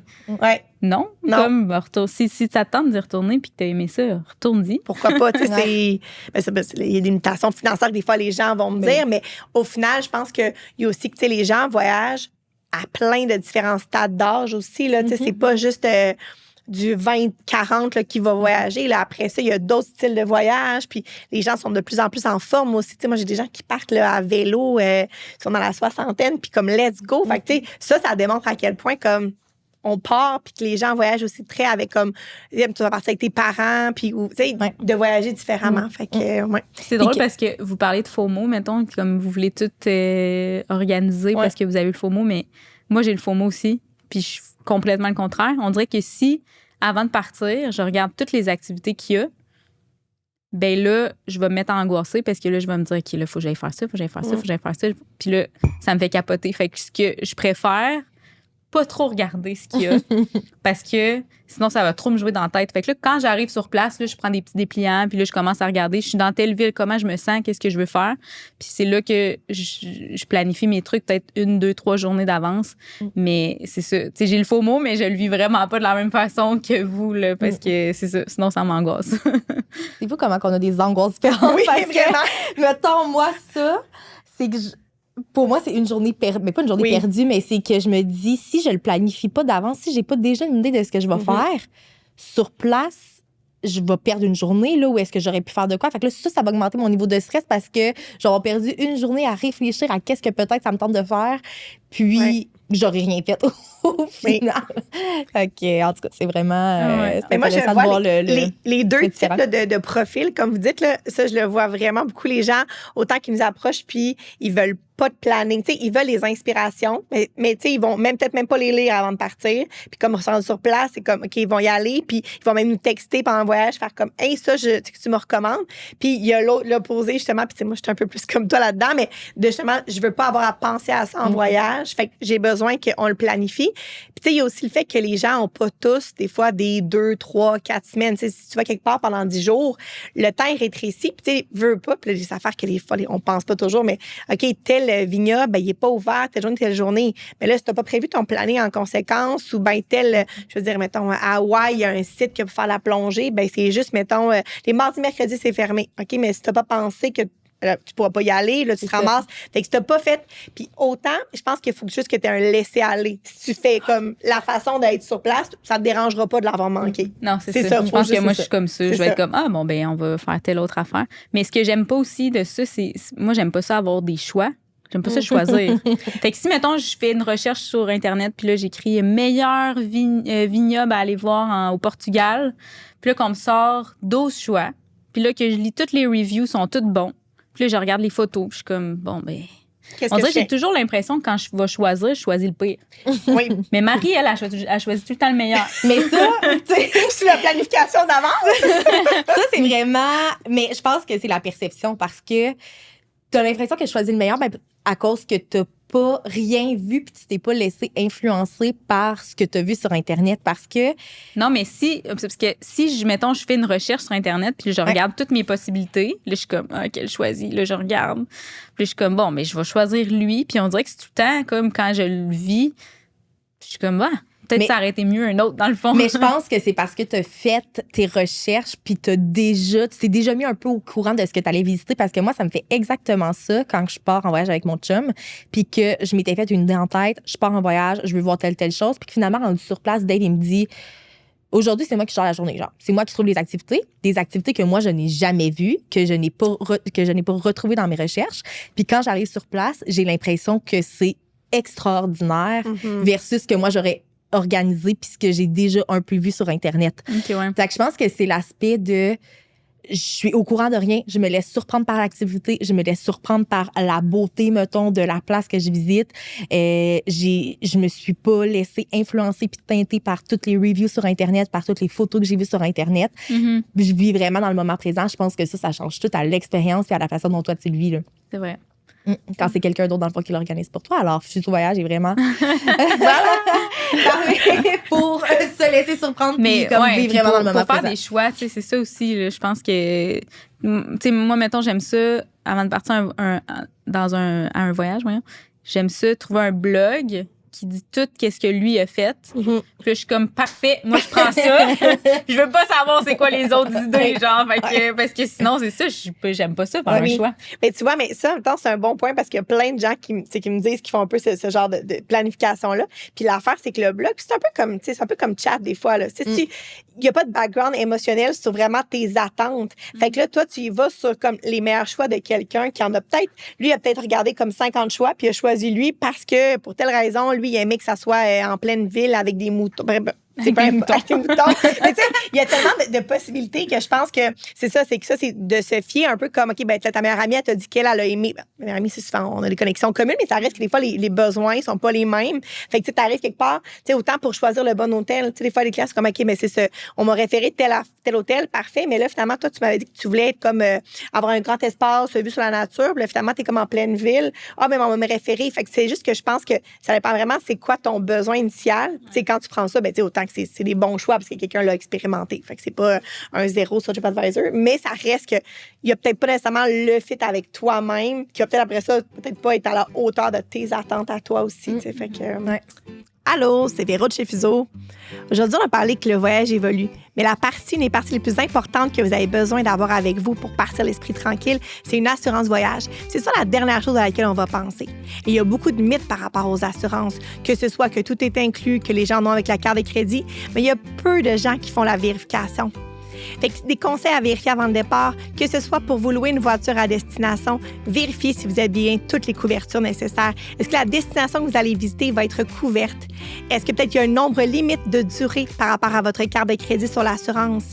C: Ouais.
B: Non. Comme, si ça te tente d'y retourner puis que tu as aimé ça, retourne-y.
C: Pourquoi pas? Tu sais, il y a des limitations financières que des fois les gens vont me dire, mais au final, je pense qu'il y a aussi que les gens voyagent à plein de différents stades d'âge aussi. Là, c'est pas juste du 20-40 qui va voyager. Là, après ça, il y a d'autres styles de voyage. Puis les gens sont de plus en plus en forme aussi. Moi, j'ai des gens qui partent là, à vélo, sont dans la soixantaine, puis comme let's go. Fait que, ça démontre à quel point comme on part, puis que les gens voyagent aussi très avec comme, tu vas partir avec tes parents, puis de voyager différemment. Fait que,
B: C'est drôle parce que vous parlez de FOMO, mettons, comme vous voulez tout organiser parce que vous avez le FOMO, mais moi, j'ai le FOMO aussi, puis je suis complètement le contraire. On dirait que si, avant de partir, je regarde toutes les activités qu'il y a, ben là, je vais me mettre à angoisser parce que là, je vais me dire, OK, là, il faut que j'aille faire ça, il faut que j'aille faire ça, il faut que j'aille faire ça. Puis là, ça me fait capoter. Fait que ce que je préfère, pas trop regarder ce qu'il y a parce que sinon ça va trop me jouer dans la tête. Fait que là, quand j'arrive sur place, là, je prends des petits dépliants, puis là, je commence à regarder, je suis dans telle ville, comment je me sens, qu'est-ce que je veux faire. Puis c'est là que je planifie mes trucs peut-être 1, 2, 3 journées d'avance. Mais c'est ça. Tu sais, j'ai le FOMO, mais je le vis vraiment pas de la même façon que vous, là, parce que c'est ça. Sinon, ça m'angoisse.
A: C'est fou comment on a des angoisses différentes.
C: Oui,
A: parce
C: vraiment.
A: Que, mettons, moi, ça, c'est que pour moi, c'est une journée perdue. Mais pas une journée perdue, mais c'est que je me dis, si je le planifie pas d'avance, si j'ai pas déjà une idée de ce que je vais faire, sur place, je vais perdre une journée, là, où est-ce que j'aurais pu faire de quoi. Fait que là, ça va augmenter mon niveau de stress parce que j'aurais perdu une journée à réfléchir à qu'est-ce que peut-être ça me tente de faire, puis j'aurais rien fait au final. OK, en tout cas, c'est vraiment c'est
C: moi, je
A: intéressant
C: vois
A: de voir
C: les deux types là, de profils, comme vous dites, là, ça, je le vois vraiment beaucoup, les gens, autant qu'ils nous approchent, puis ils veulent pas de planning. Tu sais, ils veulent les inspirations, mais tu sais, ils vont peut-être même pas les lire avant de partir. Puis comme on se rend sur place, c'est comme, OK, ils vont y aller, puis ils vont même nous texter pendant le voyage, faire comme, hey, ça, tu me recommandes. Puis il y a l'opposé, justement, puis tu sais, moi, je suis un peu plus comme toi là-dedans, mais justement, je veux pas avoir à penser à ça en voyage. Fait que j'ai besoin qu'on le planifie. Puis tu sais, il y a aussi le fait que les gens ont pas tous, des fois, des 2, 3, 4 semaines. Tu sais, si tu vas quelque part pendant 10 jours, le temps est rétréci. Puis tu sais, veux pas, puis là, des affaires que des fois, on pense pas toujours, mais OK, tel vignoble, ben, il est pas ouvert telle journée. Mais là, si t'as pas prévu ton planning en conséquence, ou ben tel, je veux dire, mettons, à Hawaï, il y a un site qui peut faire la plongée, ben c'est juste, mettons, les mardis, mercredis, c'est fermé. OK, mais si t'as pas pensé que tu pourras pas y aller, là, tu te ramasses. Fait que si t'as pas fait. Puis autant, je pense qu'il faut juste que tu aies un laisser-aller. Si tu fais comme la façon d'être sur place, ça te dérangera pas de l'avoir manqué.
B: Non, c'est ça. Je pense que moi, je suis comme ça. Je vais
C: ça.
B: être comme, ah, bon, ben, on va faire telle autre affaire. Mais ce que j'aime pas aussi de ça, c'est. Moi, j'aime pas ça avoir des choix. J'aime pas ça choisir. Fait que si, mettons, je fais une recherche sur Internet, puis là, j'écris meilleur vignoble à aller voir au Portugal, puis là, qu'on me sort 12 choix, puis là, que je lis toutes les reviews, sont toutes bons. Puis là, je regarde les photos, puis je suis comme, bon, ben. On dirait que j'ai toujours l'impression que quand je vais choisir, je choisis le pire.
C: Oui.
B: Mais Marie, elle choisi tout le temps le meilleur.
A: Mais ça, tu sais,
C: c'est la planification d'avance.
A: ça, c'est vraiment. Mais je pense que c'est la perception parce que tu as l'impression que je choisis le meilleur à cause que tu pas rien vu puis tu t'es pas laissé influencer par ce que tu as vu sur Internet parce que...
B: Non, mais parce que si, mettons, je fais une recherche sur Internet puis je regarde toutes mes possibilités, là, je suis comme, ah, quelle choisis? Là, je regarde. Puis je suis comme, bon, mais je vais choisir lui. Puis on dirait que c'est tout le temps comme quand je le vis. Puis je suis comme, peut-être que ça aurait été mieux un autre, dans le fond.
A: Mais je pense que c'est parce que tu as fait tes recherches puis tu t'es déjà mis un peu au courant de ce que tu allais visiter. Parce que moi, ça me fait exactement ça quand je pars en voyage avec mon chum puis que je m'étais fait une idée en tête. Je pars en voyage, je veux voir telle chose. Puis que finalement, rendu sur place, Dave, il me dit... Aujourd'hui, c'est moi qui gère la journée. Genre, c'est moi qui trouve les activités, des activités que moi, je n'ai jamais vues, que je n'ai pas retrouvées dans mes recherches. Puis quand j'arrive sur place, j'ai l'impression que c'est extraordinaire versus ce que moi, j'aurais organisé puis ce que j'ai déjà un peu vu sur Internet.
B: OK, ouais.
A: Fait que je pense que c'est l'aspect de... Je suis au courant de rien. Je me laisse surprendre par l'activité. Je me laisse surprendre par la beauté, mettons, de la place que je visite. Je me suis pas laissée influencer puis teintée par toutes les reviews sur Internet, par toutes les photos que j'ai vues sur Internet.
B: Mm-hmm.
A: Je vis vraiment dans le moment présent. Je pense que ça change tout à l'expérience et à la façon dont toi tu le vis, là.
B: C'est vrai.
A: Quand c'est quelqu'un d'autre dans le fond qui l'organise pour toi. Alors, Futur Voyage est vraiment pour se laisser surprendre puis comme vivre vraiment dans le moment
B: pour faire
A: présent.
B: des choix, tu sais, c'est ça aussi. Là, je pense que, tu sais, moi, mettons, j'aime ça, avant de partir à un voyage, voyons, j'aime ça, trouver un blog qui dit tout qu'est-ce que lui a fait. Puis là, je suis comme, parfait, moi, je prends ça. Je veux pas savoir c'est quoi les autres idées, genre, parce que sinon, c'est ça, j'aime pas ça, faire un choix.
C: Mais tu vois, mais ça, en même temps, c'est un bon point parce qu'il y a plein de gens qui me disent qu'ils font un peu ce genre de planification-là. Puis l'affaire, c'est que le blog, c'est un peu comme, tu sais, c'est un peu comme chat des fois, là. Il n'y a pas de background émotionnel sur vraiment tes attentes. Fait que là, toi, tu y vas sur comme les meilleurs choix de quelqu'un qui en a peut-être, lui, a peut-être regardé comme 50 choix puis il a choisi lui parce que, pour telle raison, lui, il aimait que ça soit en pleine ville avec des moutons. C'est pas avec des moutons. Mais tu sais, il y a tellement de possibilités que je pense que c'est ça, c'est de se fier un peu comme, OK, ben, ta meilleure amie, elle t'a dit qu'elle a aimé. Ben, ma meilleure amie, c'est souvent, on a des connexions communes, mais ça reste que des fois, les besoins sont pas les mêmes. Fait que tu arrives quelque part, tu sais, autant pour choisir le bon hôtel, tu sais, des fois, les classes, comme, OK, mais c'est ça. On m'a référé tel hôtel, parfait, mais là, finalement, toi, tu m'avais dit que tu voulais être comme, avoir un grand espace, vue sur la nature, puis là, finalement, t'es comme en pleine ville. Ah, mais on m'a référé. Fait que c'est juste que je pense que ça dépend vraiment, c'est quoi ton besoin initial. Tu sais, quand tu prends ça, ben, tu sais, autant que c'est des bons choix parce que quelqu'un l'a expérimenté. Fait que c'est pas un 0 sur TripAdvisor, mais ça reste que il y a peut-être pas nécessairement le fit avec toi-même, qui va peut-être après ça, peut-être pas être à la hauteur de tes attentes à toi aussi. Tu sais, fait que...
A: Ouais.
C: Allô, c'est Véro de chez Fuseau. Aujourd'hui, on a parlé que le voyage évolue, mais une des parties les plus importantes que vous avez besoin d'avoir avec vous pour partir l'esprit tranquille, c'est une assurance voyage. C'est ça la dernière chose à laquelle on va penser. Et il y a beaucoup de mythes par rapport aux assurances, que ce soit que tout est inclus, que les gens en ont avec la carte de crédit, mais il y a peu de gens qui font la vérification. Fait que des conseils à vérifier avant le départ, que ce soit pour vous louer une voiture à destination, vérifiez si vous avez bien toutes les couvertures nécessaires. Est-ce que la destination que vous allez visiter va être couverte? Est-ce que peut-être il y a un nombre limite de durée par rapport à votre carte de crédit sur l'assurance?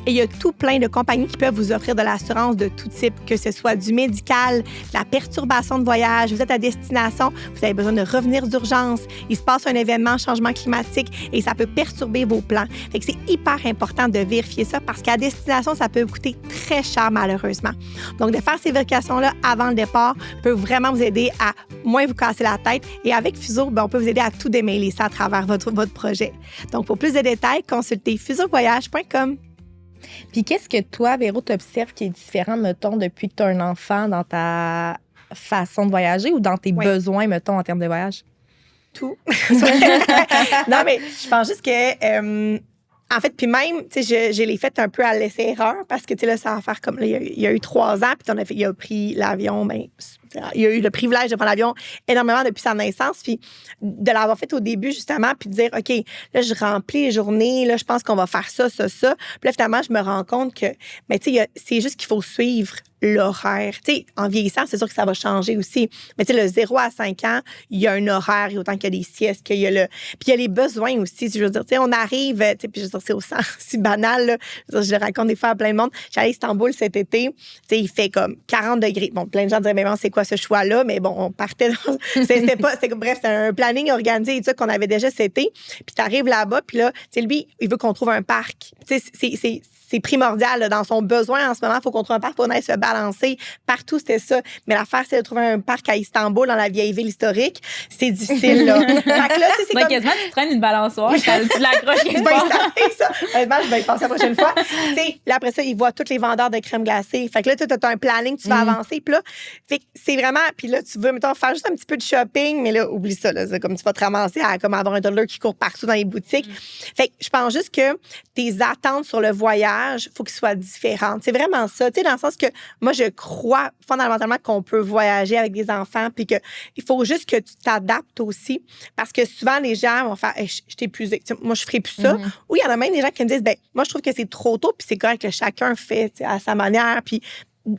C: Et il y a tout plein de compagnies qui peuvent vous offrir de l'assurance de tout type, que ce soit du médical, de la perturbation de voyage, vous êtes à destination, vous avez besoin de revenir d'urgence, il se passe un événement, changement climatique, et ça peut perturber vos plans. Fait que c'est hyper important de vérifier ça parce qu'à destination, ça peut coûter très cher malheureusement. Donc, de faire ces vérifications-là avant le départ peut vraiment vous aider à moins vous casser la tête. Et avec Fuso, on peut vous aider à tout démêler ça à travers votre projet. Donc, pour plus de détails, consultez fusovoyage.com.
A: Puis qu'est-ce que toi, Véro, t'observes qui est différent, mettons, depuis que tu as un enfant dans ta façon de voyager ou dans tes besoins, mettons, en termes de voyage?
C: Tout. Non, mais je pense juste que... en fait, puis même, tu sais, je l'ai fait un peu à l'essai-erreur parce que, tu sais, là, ça va faire comme... Là, il y a eu 3 ans, puis il a pris l'avion, il a eu le privilège de prendre l'avion énormément depuis sa naissance, puis de l'avoir fait au début, justement, puis de dire, OK, là, je remplis les journées, là, je pense qu'on va faire ça. Puis là, finalement, je me rends compte que, mais tu sais, c'est juste qu'il faut suivre l'horaire. Tu sais, en vieillissant, c'est sûr que ça va changer aussi. Mais tu sais, le 0 à 5 ans, il y a un horaire, et autant qu'il y a des siestes, qu'il y a puis il y a les besoins aussi. Je veux dire, tu sais, on arrive, tu sais, puis je veux dire, c'est aussi banal, là. Je le raconte des fois à plein de monde. J'allais à Istanbul cet été, tu sais, il fait comme 40 degrés. Bon, plein de gens diraient, mais bon, c'est quoi ce choix-là? Mais bon, on partait dans... Bref, c'était un planning organisé et tout qu'on avait déjà cet été. Puis t'arrives là-bas, puis là, tu sais, lui, il veut qu'on trouve un parc. Tu sais, c'est primordial là, dans son besoin en ce moment. Il faut qu'on trouve un parc pour qu'on aille se balancer. Partout, c'était ça. Mais l'affaire, c'est de trouver un parc à Istanbul, dans la vieille ville historique. C'est difficile, là. Fait que là, tu sais, c'est comme...
B: quasiment, tu traînes une balançoire, tu l'accroches quelque part.
C: Ça. Honnêtement, je vais y penser la prochaine fois. Tu sais, là, après ça, il voit tous les vendeurs de crème glacée. Fait que là, tu as un planning, tu vas avancer. Puis là, fait que c'est vraiment... Puis là, tu veux, mettons, faire juste un petit peu de shopping, mais là, oublie ça, là. C'est comme tu vas te ramasser à comme avoir un toddler qui court partout dans les boutiques. Fait que je pense juste que tes attentes sur le voyage, il faut qu'ils soient différentes. C'est vraiment ça. Tu sais, dans le sens que moi, je crois fondamentalement qu'on peut voyager avec des enfants puis qu'il faut juste que tu t'adaptes aussi. Parce que souvent, les gens vont faire hey, je t'ai épuisé. Moi, je ferai plus ça. Ou il y en a même des gens qui me disent moi, je trouve que c'est trop tôt puis c'est correct que chacun fait à sa manière. Puis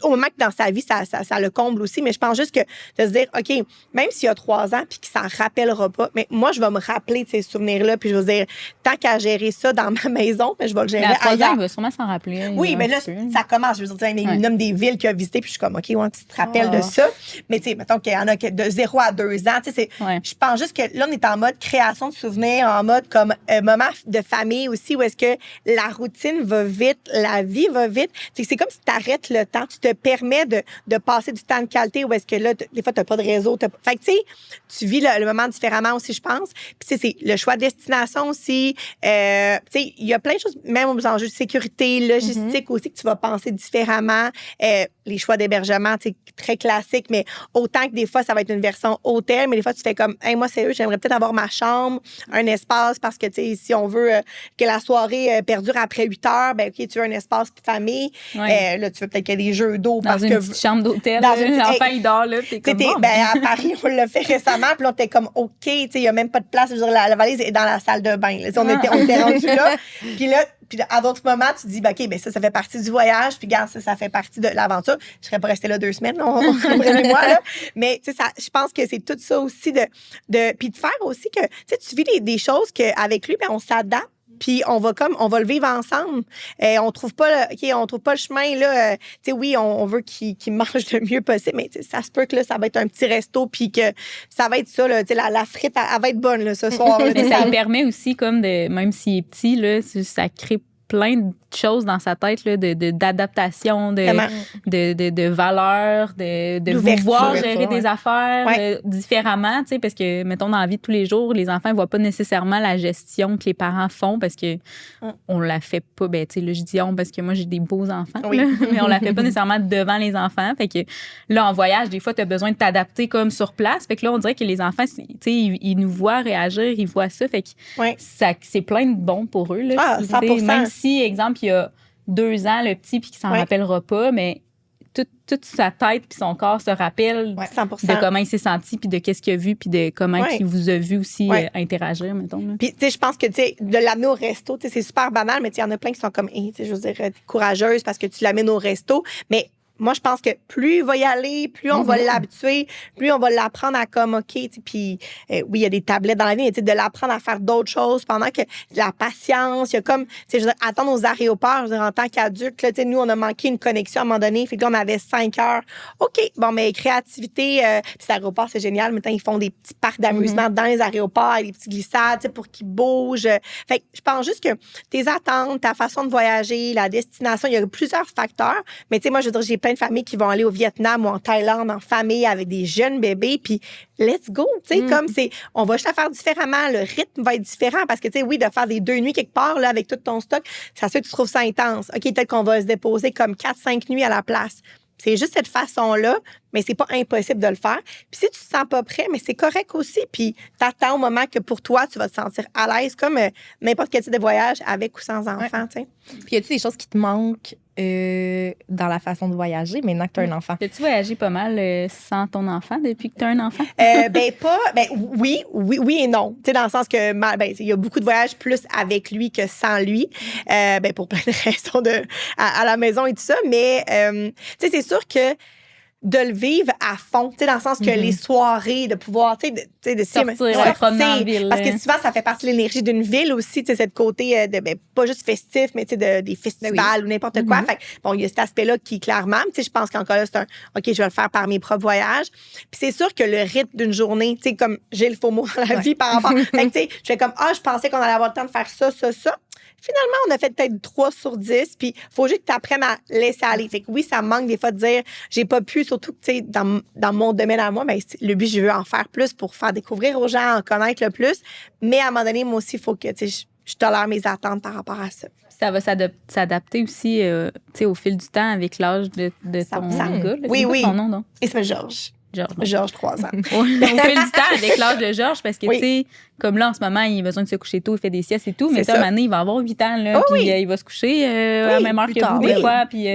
C: au moment que dans sa vie, ça le comble aussi. Mais je pense juste que de se dire, OK, même s'il y a 3 ans puis qu'il s'en rappellera pas, mais moi, je vais me rappeler de ces souvenirs-là. Puis je vais dire, tant qu'à gérer ça dans ma maison, mais je vais le gérer
B: ailleurs.
C: ailleurs.
B: Il va sûrement s'en rappeler.
C: Oui, mais là, ça commence. Je veux dire, il nomme des villes qu'il a visitées, puis je suis comme, OK, ouais, tu te rappelles de ça. Mais tu sais, mettons qu'il y en a de 0 à 2 ans. Tu sais, je pense juste que là, on est en mode création de souvenirs, en mode comme moment de famille aussi, où est-ce que la routine va vite, la vie va vite. C'est comme si tu arrêtes le temps, tu te permets de passer du temps de qualité où est-ce que là, des fois, tu n'as pas de réseau. Fait que, tu sais, tu vis le moment différemment aussi, je pense. Puis, tu sais, c'est le choix de destination aussi. Tu sais, il y a plein de choses, même aux enjeux de sécurité, logistique aussi, que tu vas penser différemment. Les choix d'hébergement, tu sais, très classiques, mais autant que des fois, ça va être une version hôtel, mais des fois, tu fais comme, hey, moi, sérieux, j'aimerais peut-être avoir ma chambre, un espace, parce que, tu sais, si on veut que la soirée perdure après 8 heures, ben OK, tu veux un espace pour famille. Là, tu veux peut-être qu'il y ait des jeux d'eau.
B: Dans une petite chambre d'hôtel, l'enfant, il dort là, puis comme bon.
C: À Paris, on l'a fait récemment, puis là, on était comme, OK, tu sais, il n'y a même pas de place. Je veux dire, la valise est dans la salle de bain. Là. On était rendus là. Puis à d'autres moments, tu te dis, OK, ben ça fait partie du voyage, puis regarde, ça fait partie de l'aventure. Je serais pas restée là 2 semaines, moi, là. Mais, tu sais, je pense que c'est tout ça aussi puis de faire aussi que, tu sais, tu vis des choses qu'avec lui, ben, on s'adapte. Puis on va le vivre ensemble. On trouve pas le chemin là. Tu sais, oui, on veut qu'il mange le mieux possible, mais ça se peut que là, ça va être un petit resto, puis que ça va être ça là. Tu sais, la frite, elle va être bonne là, ce soir. Là,
B: mais ça lui permet aussi comme même s'il est petit là, ça crée plein de choses dans sa tête là, d'adaptation, de valeurs, de vouloir gérer des affaires différemment, tu sais, parce que mettons dans la vie de tous les jours, les enfants ne voient pas nécessairement la gestion que les parents font parce que on la fait pas. Ben tu sais, là je dis on parce que moi j'ai des beaux enfants, là, mais on la fait pas nécessairement devant les enfants. Fait que là en voyage, des fois tu as besoin de t'adapter comme sur place. Fait que là on dirait que les enfants, tu sais, ils nous voient réagir, ils voient ça. Fait que c'est plein de bons pour eux là.
C: 100%.
B: Même si exemple il y a 2 ans, le petit, puis qu'il s'en rappellera pas, mais toute sa tête puis son corps se rappelle
C: 100%.
B: de comment il s'est senti puis de qu'est-ce qu'il a vu puis de comment il vous a vu aussi interagir, mettons. Là.
C: Puis, tu sais, je pense que, tu sais, de l'amener au resto, tu sais, c'est super banal, mais il y en a plein qui sont comme, tu sais, je veux dire, t'es courageuse parce que tu l'amènes au resto. Mais moi, je pense que plus il va y aller, plus on va l'habituer, plus on va l'apprendre à comme, OK, puis oui, il y a des tablettes dans la vie, mais de l'apprendre à faire d'autres choses pendant que la patience, il y a comme, tu sais, je veux dire, attendre aux aéroports, je veux dire, en tant qu'adulte, là, tu sais, nous, on a manqué une connexion à un moment donné, fait que là, on avait 5 heures. OK, bon, mais créativité, puis l'aéroport, c'est génial. Maintenant, ils font des petits parcs d'amusement dans les aéroports, des petits glissades, tu sais, pour qu'ils bougent. Fait que je pense juste que tes attentes, ta façon de voyager, la destination, il y a plusieurs facteurs, mais tu sais, moi, je veux dire, j'ai plein de familles qui vont aller au Vietnam ou en Thaïlande en famille avec des jeunes bébés, puis let's go, tu sais, comme c'est, on va juste la faire différemment, le rythme va être différent parce que, tu sais, oui, de faire des 2 nuits quelque part, là, avec tout ton stock, ça se fait que tu trouves ça intense. OK, peut-être qu'on va se déposer comme 4-5 nuits à la place. C'est juste cette façon-là, mais c'est pas impossible de le faire. Puis si tu te sens pas prêt, mais c'est correct aussi. Puis t'attends au moment que pour toi, tu vas te sentir à l'aise, comme n'importe quel type de voyage, avec ou sans enfant, tu sais.
A: Puis y a-tu des choses qui te manquent dans la façon de voyager maintenant que tu as un enfant?
B: As-tu voyagé pas mal sans ton enfant depuis que tu as un enfant?
C: Oui et non. Tu sais, dans le sens que il y a beaucoup de voyages plus avec lui que sans lui, pour plein de raisons à la maison et tout ça. Mais tu sais, c'est sûr que de le vivre à fond, tu sais, dans le sens que les soirées, de pouvoir, tu sais, de
B: sortir, promener en ville.
C: Parce que souvent, ça fait partie de l'énergie d'une ville aussi, tu sais, cette côté pas juste festif, mais tu sais, des festivals ou n'importe quoi. Fait que, bon, il y a cet aspect-là qui, clairement, tu sais, je pense qu'encore là, c'est OK, je vais le faire par mes propres voyages. Puis c'est sûr que le rythme d'une journée, tu sais, comme j'ai le faux mot dans la vie par rapport. Fait que, tu sais, je fais comme, je pensais qu'on allait avoir le temps de faire ça. Finalement, on a fait peut-être 3 sur 10, puis il faut juste que tu apprennes à laisser aller. Fait que oui, ça me manque des fois de dire, j'ai pas pu, surtout que, tu sais, dans mon domaine à moi, le but, je veux en faire plus pour faire découvrir aux gens, en connaître le plus. Mais à un moment donné, moi aussi, il faut que, tu sais, je tolère mes attentes par rapport à ça.
B: Ça va s'adapter aussi, tu sais, au fil du temps avec l'âge de ton gars.
C: Oui.
B: Son nom, non?
C: Il s'appelle Georges. Georges, 3 ans.
B: Au fil du temps avec l'âge de Georges, parce que, tu sais, comme là, en ce moment, il a besoin de se coucher tôt, il fait des siestes et tout, mais Tom, année, il va avoir 8 ans, là, puis il va se coucher à la même heure que vous, des fois. Puis,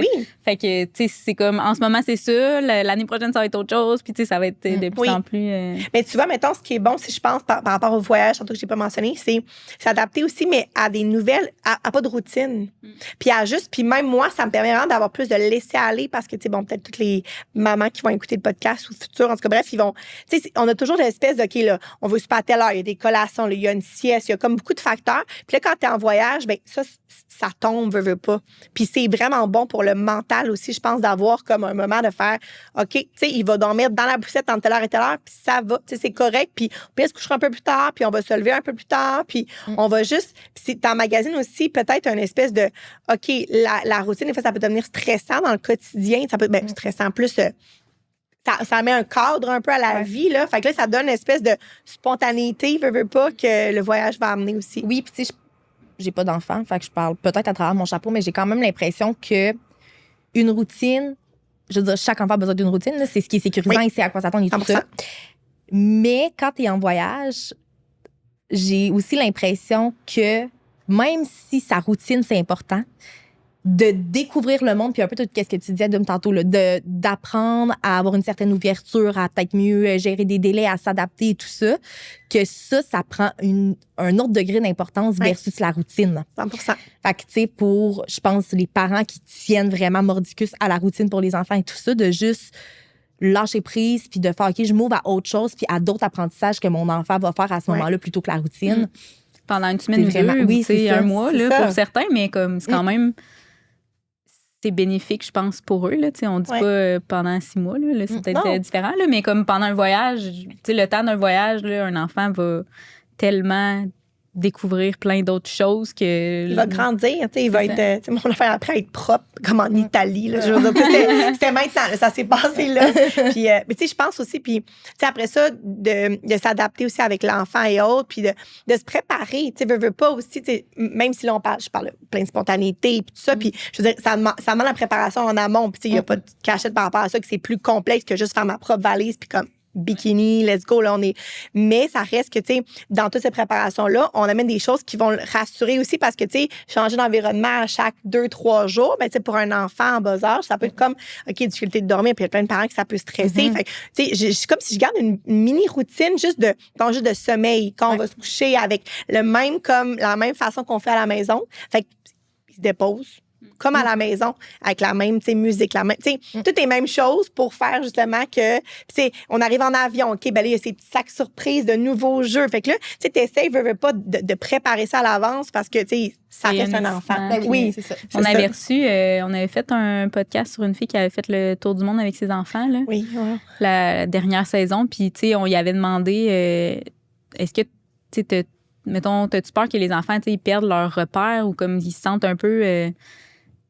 B: fait que, tu sais, c'est comme, en ce moment, c'est ça. L'année prochaine, ça va être autre chose, puis, tu sais, ça va être de plus en plus.
C: Mais tu vois, mettons, ce qui est bon, si je pense, par rapport au voyage, surtout que j'ai pas mentionné, c'est s'adapter aussi, mais à des nouvelles, à pas de routine. Puis même moi, ça me permet vraiment d'avoir plus de laisser aller parce que, tu sais, bon, peut-être toutes les mamans qui vont écouter le podcast ou futur, en tout cas, bref, ils vont, tu sais, on a toujours l'espèce de, OK, là, on veut se pas à telle heure, il y a des collations, là, il y a une sieste, il y a comme beaucoup de facteurs. Puis là, quand t'es en voyage, ça tombe, veut pas. Puis c'est vraiment bon pour le mental aussi, je pense, d'avoir comme un moment de faire, OK, tu sais, il va dormir dans la poussette entre telle heure et telle heure, puis ça va, tu sais, c'est correct. Puis on se couchera un peu plus tard, puis on va se lever un peu plus tard, puis on va juste, puis t'emmagasines aussi peut-être une espèce de, OK, la routine, des fois, ça peut devenir stressant dans le quotidien, ça peut, stressant plus, ça met un cadre un peu à la vie, là. Fait que là, ça donne une espèce de spontanéité, veux pas, que le voyage va amener aussi.
A: Oui, puis tu sais, j'ai pas d'enfant, fait que je parle peut-être à travers mon chapeau, mais j'ai quand même l'impression que une routine, je veux dire, chaque enfant a besoin d'une routine, là, c'est ce qui est sécurisant et c'est à quoi s'attendre et tout ça. Mais quand t'es en voyage, j'ai aussi l'impression que même si sa routine, c'est important, de découvrir le monde, puis un peu tout ce que tu disais tantôt, là, d'apprendre à avoir une certaine ouverture, à peut-être mieux gérer des délais, à s'adapter et tout ça, que ça prend un autre degré d'importance versus la routine.
C: 100%.
A: Fait que, tu sais, pour, je pense, les parents qui tiennent vraiment mordicus à la routine pour les enfants et tout ça, de juste lâcher prise, puis de faire, OK, je m'ouvre à autre chose, puis à d'autres apprentissages que mon enfant va faire à ce moment-là plutôt que la routine.
B: Pendant une semaine ou deux, oui, c'est un mois, là, pour certains, mais comme c'est quand même... C'est bénéfique, je pense, pour eux. Là, on dit pas pendant 6 mois, là, c'est peut-être différent, là, mais comme pendant un voyage, le temps d'un voyage, là, un enfant va tellement découvrir plein d'autres choses que...
C: Il va grandir, il va être... mon enfant après être propre, comme en Italie. Là, je veux dire, c'était maintenant, là, ça s'est passé là. Puis, mais tu sais, je pense aussi, puis après ça, de s'adapter aussi avec l'enfant et autres, puis de se préparer. Tu sais, veux pas aussi, même si là, je parle plein de spontanéité, puis tout ça, puis je veux dire, ça demande la préparation en amont. Puis il n'y a pas de cachette par rapport à ça, que c'est plus complexe que juste faire ma propre valise, puis comme bikini, let's go, là, mais ça reste que, tu sais, dans toutes ces préparations-là, on amène des choses qui vont le rassurer aussi parce que, tu sais, changer d'environnement à chaque 2-3 jours, ben, tu sais, pour un enfant en bas âge, ça peut être comme, OK, difficulté de dormir, puis il y a plein de parents que ça peut stresser. Fait que, tu sais, c'est comme si je garde une mini routine juste de sommeil, quand on va se coucher avec la même façon qu'on fait à la maison. Fait que, il se dépose. Comme à la maison, avec la même musique, toutes les mêmes choses pour faire justement que, on arrive en avion, OK, ben là, il y a ces petits sacs surprises de nouveaux jeux. Fait que là, tu essaies, veux pas de préparer ça à l'avance parce que, ça reste un enfant.
A: Ben oui, c'est ça.
B: On avait on avait fait un podcast sur une fille qui avait fait le tour du monde avec ses enfants, là.
C: Oui, ouais.
B: La dernière saison, puis, tu sais, on y avait demandé, est-ce que, tu sais, mettons, t'as-tu peur que les enfants, tu sais, ils perdent leur repère ou comme ils se sentent un peu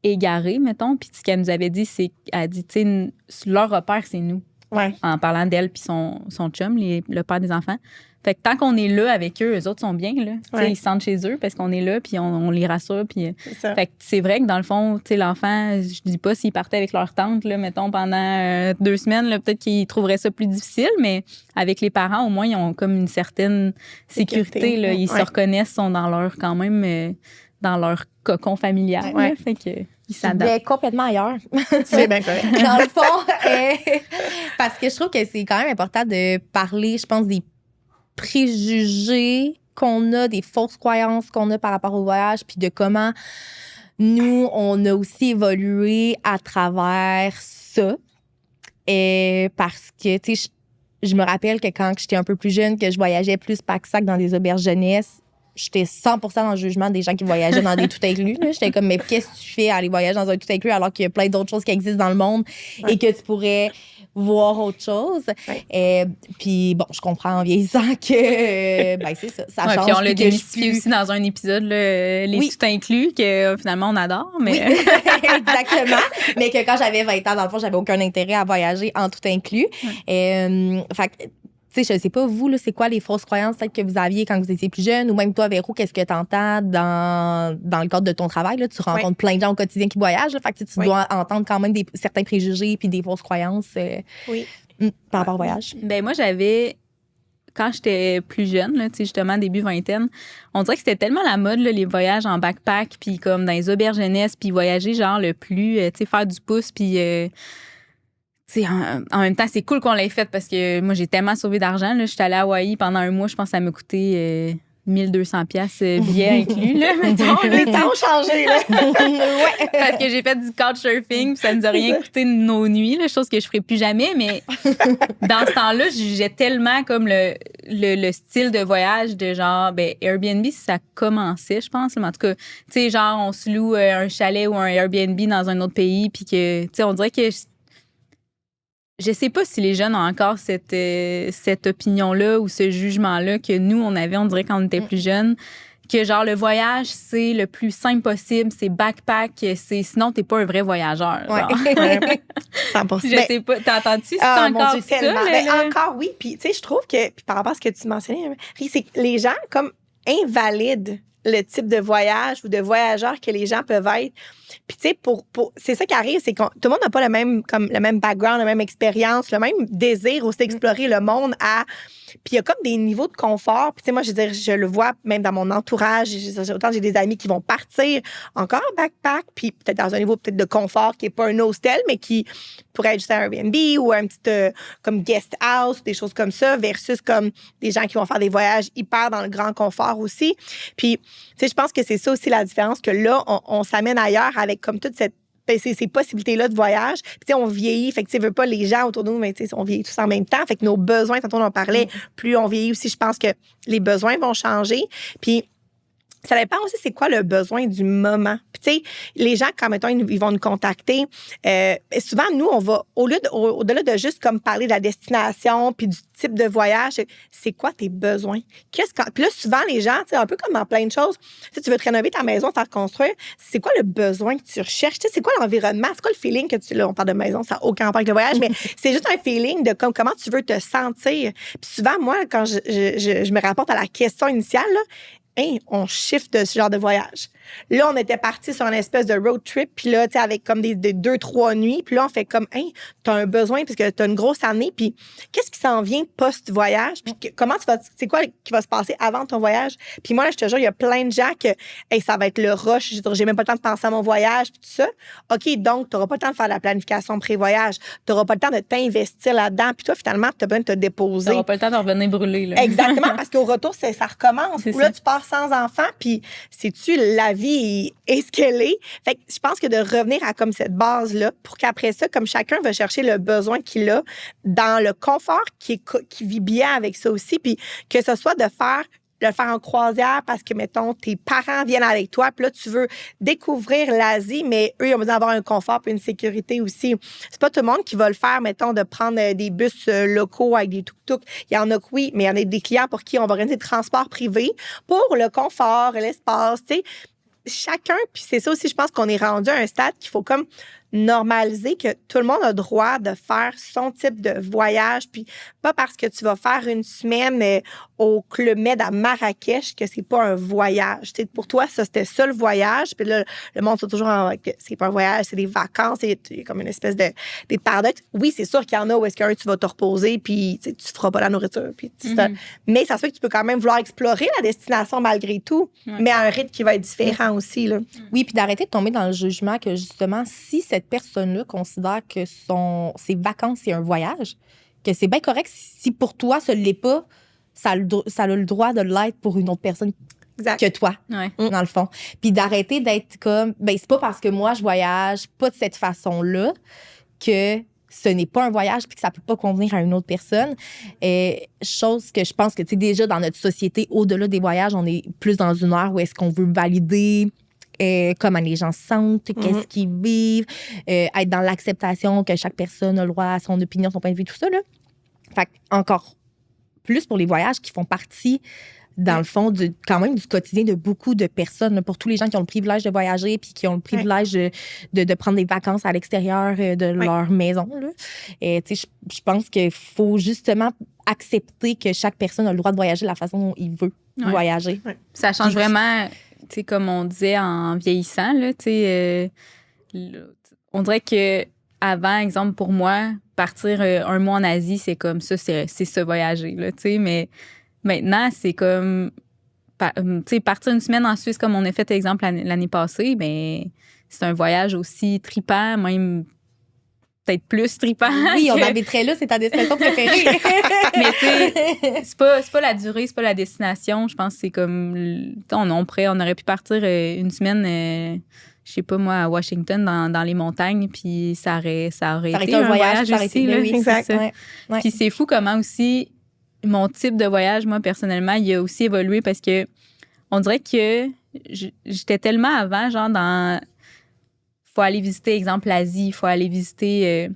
B: égarés, mettons. Puis ce qu'elle nous avait dit, c'est qu'elle dit, tu sais, leur repère, c'est nous.
C: Ouais.
B: En parlant d'elle puis son chum, le père des enfants. Fait que tant qu'on est là avec eux, eux autres sont bien, là.
C: Ouais.
B: Ils se sentent chez eux parce qu'on est là puis on les rassure. Puis,
C: c'est ça.
B: fait que c'est vrai que dans le fond, tu sais, l'enfant, je dis pas s'il partait avec leur tante, là, mettons, pendant 2 semaines, là, peut-être qu'ils trouveraient ça plus difficile, mais avec les parents, au moins, ils ont comme une certaine sécurité. Là. Ils se reconnaissent, sont dans leur, quand même, dans leur cocon familial.
C: Ouais.
B: Là, fait que ils
A: Je
B: s'adaptent.
A: vais complètement ailleurs.
C: C'est bien correct.
A: Dans le fond, parce que je trouve que c'est quand même important de parler, je pense, des préjugés qu'on a, des fausses croyances qu'on a par rapport au voyage, puis de comment nous, on a aussi évolué à travers ça. Parce que, tu sais, je me rappelle que quand j'étais un peu plus jeune, que je voyageais plus pack-sac dans des auberges jeunesse, j'étais 100% dans le jugement des gens qui voyageaient dans des tout inclus. Là. J'étais comme, mais qu'est-ce que tu fais à aller voyager dans un tout inclus alors qu'il y a plein d'autres choses qui existent dans le monde et que tu pourrais voir autre chose. Puis bon, je comprends en vieillissant que ben c'est ça change.
B: Puis on l'a démystifié
A: plus...
B: aussi dans un épisode, les tout inclus, que finalement on adore. Mais...
A: Oui, exactement. Mais que quand j'avais 20 ans, dans le fond, j'avais aucun intérêt à voyager en tout inclus. Fait que, tu sais, je sais pas, vous, là, c'est quoi les fausses croyances peut-être que vous aviez quand vous étiez plus jeune? Ou même toi, Véro, qu'est-ce que tu entends dans le cadre de ton travail? Là? Tu rencontres plein de gens au quotidien qui voyagent. Là, fait que tu dois entendre quand même certains préjugés puis des fausses croyances par rapport au voyage.
B: Ben moi, quand j'étais plus jeune, là, justement, début vingtaine, on dirait que c'était tellement la mode, là, les voyages en backpack, puis comme dans les auberges jeunesse, puis voyager genre le plus, tu sais, faire du pouce, puis... en même temps, c'est cool qu'on l'ait fait parce que moi, j'ai tellement sauvé d'argent. J'étais allée à Hawaï pendant 1 mois. Je pense que ça m'a coûté 1200 pièces billets inclus. Là, mettons,
C: les temps ont changé. Là.
B: Parce que j'ai fait du couchsurfing puis ça nous a rien coûté nos nuits. Là, chose que je ferai plus jamais. Mais dans ce temps-là, je jugeais tellement comme le style de voyage de genre Airbnb, ça commençait, je pense. Mais en tout cas, tu sais, genre, on se loue un chalet ou un Airbnb dans un autre pays puis que, tu sais, on dirait que... Je sais pas si les jeunes ont encore cette opinion-là ou ce jugement-là que nous, on avait, on dirait, quand on était plus jeunes, que genre le voyage, c'est le plus simple possible, c'est backpack, sinon, t'es pas un vrai voyageur.
C: Ouais. 100%.
B: Je sais pas, t'as entendu si c'est encore
C: Dieu,
B: ça?
C: Tellement. Encore, oui. Puis, tu sais, je trouve que, puis par rapport à ce que tu mentionnais, c'est que les gens, comme, invalident le type de voyage ou de voyageur que les gens peuvent être. Puis, tu sais, c'est ça qui arrive, c'est que tout le monde n'a pas le même background, la même expérience, le même désir aussi d'explorer le monde Puis, il y a comme des niveaux de confort. Puis, tu sais, moi, je veux dire, je le vois même dans mon entourage. Autant j'ai des amis qui vont partir encore en backpack, puis peut-être dans un niveau peut-être de confort qui n'est pas un hostel, mais qui pourrait être juste un Airbnb ou un petit comme guest house, des choses comme ça, versus comme des gens qui vont faire des voyages hyper dans le grand confort aussi. Puis, tu sais, je pense que c'est ça aussi la différence, que là, on s'amène ailleurs avec comme toute ces possibilités-là de voyage. Puis, tu sais, on vieillit. Fait que, tu sais, veux pas les gens autour de nous, mais tu sais, on vieillit tous en même temps. Fait que nos besoins, tantôt on en parlait, plus on vieillit aussi, je pense que les besoins vont changer. Puis, ça dépend aussi c'est quoi le besoin du moment. Puis, tu sais, les gens, quand, mettons, ils vont nous contacter, souvent, nous, on va, au-delà de juste comme parler de la destination puis du type de voyage, c'est quoi tes besoins? Puis là, souvent, les gens, tu sais, un peu comme dans plein de choses, tu veux te rénover ta maison, faire construire, c'est quoi le besoin que tu recherches? Tu sais, c'est quoi l'environnement? C'est quoi le feeling que là, on parle de maison, ça n'a aucun rapport avec le voyage, mais c'est juste un feeling de comment tu veux te sentir. Puis souvent, moi, quand je me rapporte à la question initiale, là, hey, on shift de ce genre de voyage. Là, on était partis sur une espèce de road trip, puis là, tu sais, avec comme des 2-3 nuits, puis là, on fait comme, hey, t'as un besoin parce que t'as une grosse année, puis qu'est-ce qui s'en vient post-voyage, puis comment c'est quoi qui va se passer avant ton voyage? Puis moi, là, je te jure, il y a plein de gens que, hey, ça va être le rush, j'ai même pas le temps de penser à mon voyage, puis tout ça. OK, donc, t'auras pas le temps de faire la planification pré-voyage, t'auras pas le temps de t'investir là-dedans, puis toi, finalement, t'as besoin de te déposer.
B: T'auras pas le temps de revenir brûler, là.
C: Exactement, parce qu'au retour, ça recommence.
B: C'est
C: Ou là,
B: ça.
C: tu pars sans enfant, puis sais-tu, la vie est ce qu'elle est. Fait que je pense que de revenir à comme cette base-là, pour qu'après ça, comme chacun va chercher le besoin qu'il a dans le confort qui vit bien avec ça aussi, puis que ce soit de le faire en croisière parce que, mettons, tes parents viennent avec toi, puis là, tu veux découvrir l'Asie, mais eux, ils ont besoin d'avoir un confort et une sécurité aussi. C'est pas tout le monde qui va le faire, mettons, de prendre des bus locaux avec des tuk-tuk. Il y en a que oui, mais il y en a des clients pour qui on va organiser des transports privés pour le confort et l'espace, tu sais. Chacun, puis c'est ça aussi, je pense qu'on est rendu à un stade qu'il faut comme normaliser que tout le monde a droit de faire son type de voyage, puis pas parce que tu vas faire une semaine au Club Med à Marrakech que c'est pas un voyage. T'sais, pour toi, ça, c'était ça le voyage, puis là, le monde est toujours que c'est pas un voyage, c'est des vacances, c'est comme une espèce de des paradoxes. Oui, c'est sûr qu'il y en a où est-ce qu'un, tu vas te reposer, puis tu feras pas la nourriture, puis mais ça se fait que tu peux quand même vouloir explorer la destination malgré tout, mais à un rythme qui va être différent aussi, là.
A: Oui, puis d'arrêter de tomber dans le jugement que, justement, si cette personne-là considère que ses vacances, c'est un voyage, que c'est bien correct si pour toi, ça ne l'est pas, ça a le droit de l'être pour une autre personne que toi, dans le fond. Puis d'arrêter d'être comme, ben c'est pas parce que moi, je voyage pas de cette façon-là que ce n'est pas un voyage puis que ça peut pas convenir à une autre personne. Chose que je pense que, tu sais, déjà, dans notre société, au-delà des voyages, on est plus dans une ère où est-ce qu'on veut valider comment les gens se sentent, qu'est-ce qu'ils vivent, être dans l'acceptation que chaque personne a le droit à son opinion, son point de vue, tout ça, là. Fait que encore plus pour les voyages qui font partie, dans le fond, quand même du quotidien de beaucoup de personnes, là, pour tous les gens qui ont le privilège de voyager puis qui ont le privilège de prendre des vacances à l'extérieur de leur maison. Là. Je pense qu'il faut justement accepter que chaque personne a le droit de voyager de la façon dont il veut voyager.
B: Ouais. Ça change vraiment, comme on disait, en vieillissant. Là, on dirait que avant, exemple, pour moi, partir un mois en Asie, c'est comme ça, c'est ça voyager. Là, mais maintenant, c'est comme partir une semaine en Suisse, comme on a fait, exemple, l'année passée, ben, c'est un voyage aussi trippant, même peut-être plus trippant.
A: Oui, on habiterait là, c'est ta destination préférée.
B: Mais tu sais, c'est pas la durée, c'est pas la destination. Je pense que c'est comme, on aurait pu partir une semaine, je sais pas moi, à Washington, dans les montagnes, puis ça aurait été un voyage aussi. Là,
A: oui, exact. Ouais.
B: Puis c'est fou comment aussi mon type de voyage, moi, personnellement, il a aussi évolué parce que on dirait que j'étais tellement avant, genre, dans... faut aller visiter, exemple, l'Asie, il faut aller visiter...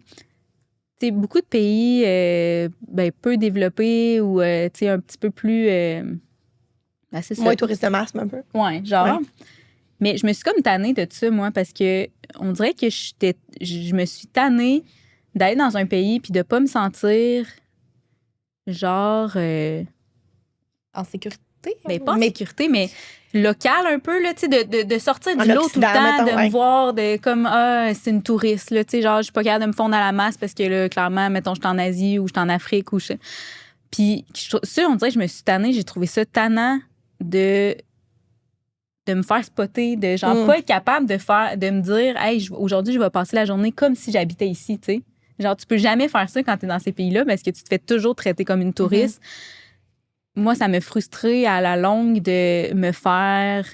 B: tu sais, beaucoup de pays peu développés ou, tu sais, un petit peu plus...
C: moins touriste de masse, un peu.
B: Ouais, genre... Ouais. Mais je me suis comme tannée de ça, moi, parce que on dirait que je me suis tannée d'aller dans un pays puis de pas me sentir... genre...
A: en sécurité?
B: Ben, pas en sécurité, mais local un peu, là, tu sais, de sortir du lot tout le temps,
C: mettons,
B: de me voir comme, c'est une touriste, là, tu sais, genre, je suis pas capable de me fondre à la masse parce que, là, clairement, mettons, je suis en Asie ou je suis en Afrique ou je... Puis, ça, on dirait que je me suis tannée, j'ai trouvé ça tannant de me faire spotter, de, genre, pas être capable de me dire, hey, aujourd'hui, je vais passer la journée comme si j'habitais ici, tu sais. Genre, tu peux jamais faire ça quand t'es dans ces pays-là parce que tu te fais toujours traiter comme une touriste. Moi, ça me frustrait à la longue de me faire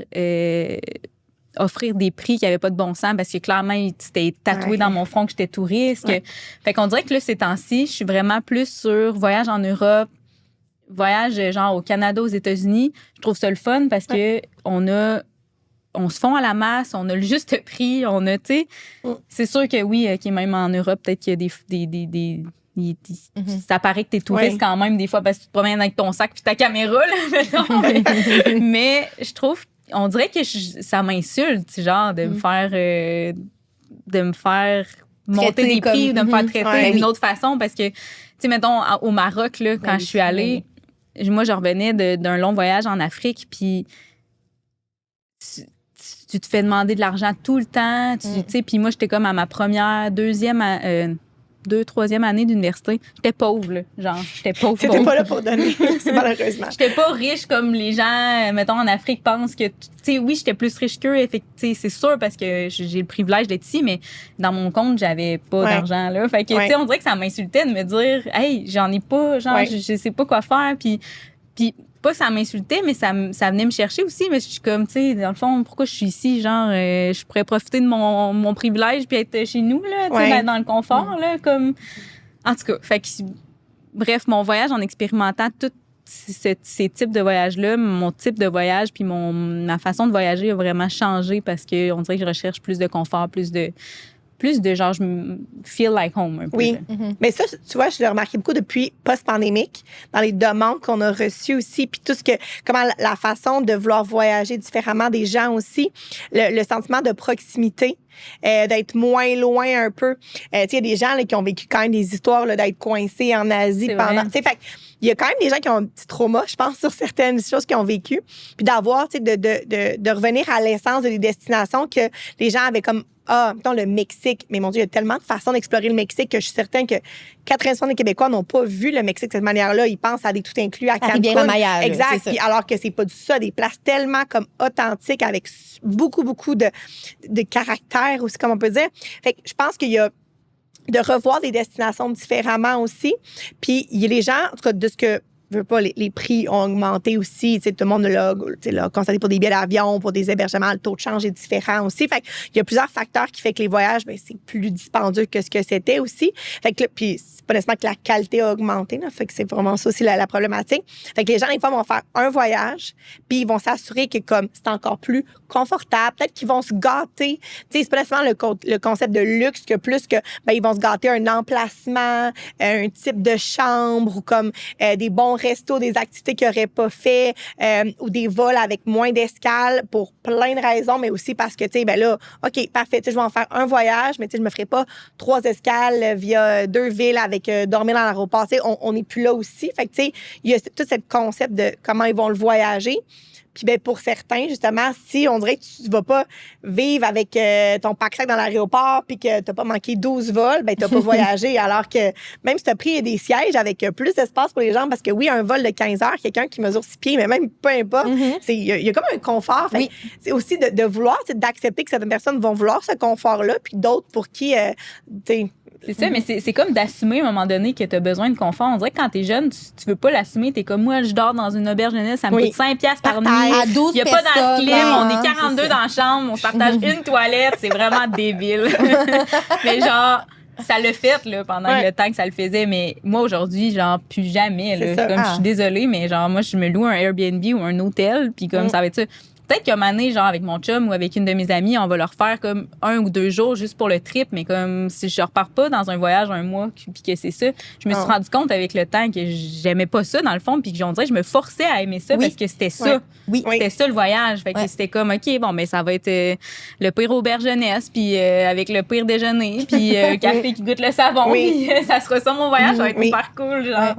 B: offrir des prix qui n'avaient pas de bon sens parce que clairement, c'était tatoué dans mon front que j'étais touriste. Fait qu'on dirait que là, ces temps-ci, je suis vraiment plus sur voyage en Europe, voyage genre au Canada, aux États-Unis. Je trouve ça le fun parce que on se fond à la masse, on a le juste prix, on a, tu sais... C'est sûr que oui, même en Europe, peut-être qu'il y a des ça paraît que t'es touriste quand même des fois parce que tu te promènes avec ton sac puis ta caméra, là, mettons. Mais je trouve, on dirait que ça m'insulte, genre, de me faire monter des prix ou de me faire traiter d'une autre façon parce que, tu sais, mettons, au Maroc, là, quand je suis allée, moi, je revenais d'un long voyage en Afrique puis tu te fais demander de l'argent tout le temps. Tu sais, puis moi, j'étais comme à ma première, troisième année d'université. J'étais pauvre, là. Genre, j'étais pauvre.
C: T'étais pas là pour donner, c'est malheureusement.
B: J'étais pas riche comme les gens, mettons, en Afrique pensent que, tu sais, oui, j'étais plus riche qu'eux, c'est sûr, parce que j'ai le privilège d'être ici, mais dans mon compte, j'avais pas d'argent, là. Fait que, tu sais, on dirait que ça m'insultait de me dire, hey, j'en ai pas, genre, je sais pas quoi faire, puis pas que ça m'insultait, mais ça venait me chercher aussi. Mais je suis comme, tu sais, dans le fond, pourquoi je suis ici? Genre, je pourrais profiter de mon privilège puis être chez nous, là, tu sais, dans le confort, là, comme... En tout cas, fait que, bref, mon voyage en expérimentant tous ces types de voyages-là, mon type de voyage puis ma façon de voyager a vraiment changé parce qu'on dirait que je recherche plus de confort, plus de genre, je me feel like home un peu.
C: Oui. Mais ça, tu vois, je l'ai remarqué beaucoup depuis post-pandémique, dans les demandes qu'on a reçues aussi, puis comment la façon de vouloir voyager différemment des gens aussi, le sentiment de proximité, d'être moins loin un peu. Tu sais, il y a des gens là, qui ont vécu quand même des histoires là, d'être coincés en Asie pendant... Tu sais, fait il y a quand même des gens qui ont un petit trauma, je pense, sur certaines choses qu'ils ont vécues, puis d'avoir, tu sais, de revenir à l'essence des destinations que les gens avaient comme mettons le Mexique. Mais mon Dieu, il y a tellement de façons d'explorer le Mexique que je suis certaine que 80% des Québécois n'ont pas vu le Mexique de cette manière-là. Ils pensent à des tout inclus à Cancun. Exact. Puis alors que c'est pas du ça, des places tellement comme authentiques avec beaucoup, beaucoup de caractère aussi, comme on peut dire. Fait que je pense qu'il y a de revoir des destinations différemment aussi. Puis il y a les gens, en tout cas, de ce que je veux pas, les prix ont augmenté aussi. Tu sais, tout le monde l'a constaté pour des billets d'avion, pour des hébergements. Le taux de change est différent aussi. Fait il y a plusieurs facteurs qui font que les voyages, ben, c'est plus dispendieux que ce que c'était aussi. Fait que puis c'est pas nécessairement que la qualité a augmenté. Là, fait que c'est vraiment ça aussi la problématique. Fait que les gens, des fois, vont faire un voyage, puis ils vont s'assurer que comme c'est encore plus confortable. Peut-être qu'ils vont se gâter. Tu sais, c'est pas nécessairement le concept de luxe que plus que ben ils vont se gâter un emplacement, un type de chambre ou comme des bons restos, des activités qu'ils n'auraient pas fait ou des vols avec moins d'escale pour plein de raisons, mais aussi parce que, tu sais, ben là, OK, parfait, tu sais, je vais en faire un voyage, mais tu sais, je me ferai pas 3 escales via 2 villes avec dormir dans l'aéroport. Tu sais, on n'est plus là aussi. Fait que, tu sais, il y a tout ce concept de comment ils vont le voyager. Puis ben pour certains, justement, si on dirait que tu vas pas vivre avec ton pack-sac dans l'aéroport puis que tu n'as pas manqué 12 vols, ben tu n'as pas voyagé. Alors que même si tu as pris des sièges avec plus d'espace pour les jambes, parce que oui, un vol de 15 heures, quelqu'un qui mesure 6 pieds, mais même peu importe, il y a comme un confort. Fait c'est aussi de vouloir, d'accepter que certaines personnes vont vouloir ce confort-là, puis d'autres pour qui,
B: c'est ça, mais c'est comme d'assumer à un moment donné que tu as besoin de confort. On dirait que quand tu es jeune, tu veux pas l'assumer. Tu es comme moi, je dors dans une auberge jeunesse, ça me coûte 5$ par nuit. Il n'y a pas dans le clim, on est 42 dans la chambre, on se partage une toilette. C'est vraiment débile. Mais genre, ça l'a fait là, pendant le temps que ça le faisait. Mais moi, aujourd'hui, genre, plus jamais. Là. Comme je suis désolée, mais genre, moi, je me loue un Airbnb ou un hôtel, puis comme ça va être ça. Peut-être qu'à un moment donné, genre avec mon chum ou avec une de mes amies, on va leur faire comme 1 ou 2 jours juste pour le trip, mais comme si je repars pas dans un voyage un mois puis que c'est ça, je me suis rendu compte avec le temps que j'aimais pas ça dans le fond puis que on dirait je me forçais à aimer ça parce que c'était ça. C'était ça le voyage. Fait que c'était comme OK, bon mais ça va être le pire auberge jeunesse puis avec le pire déjeuner puis café qui goûte le savon puis ça sera ça mon voyage, ça va être super cool genre.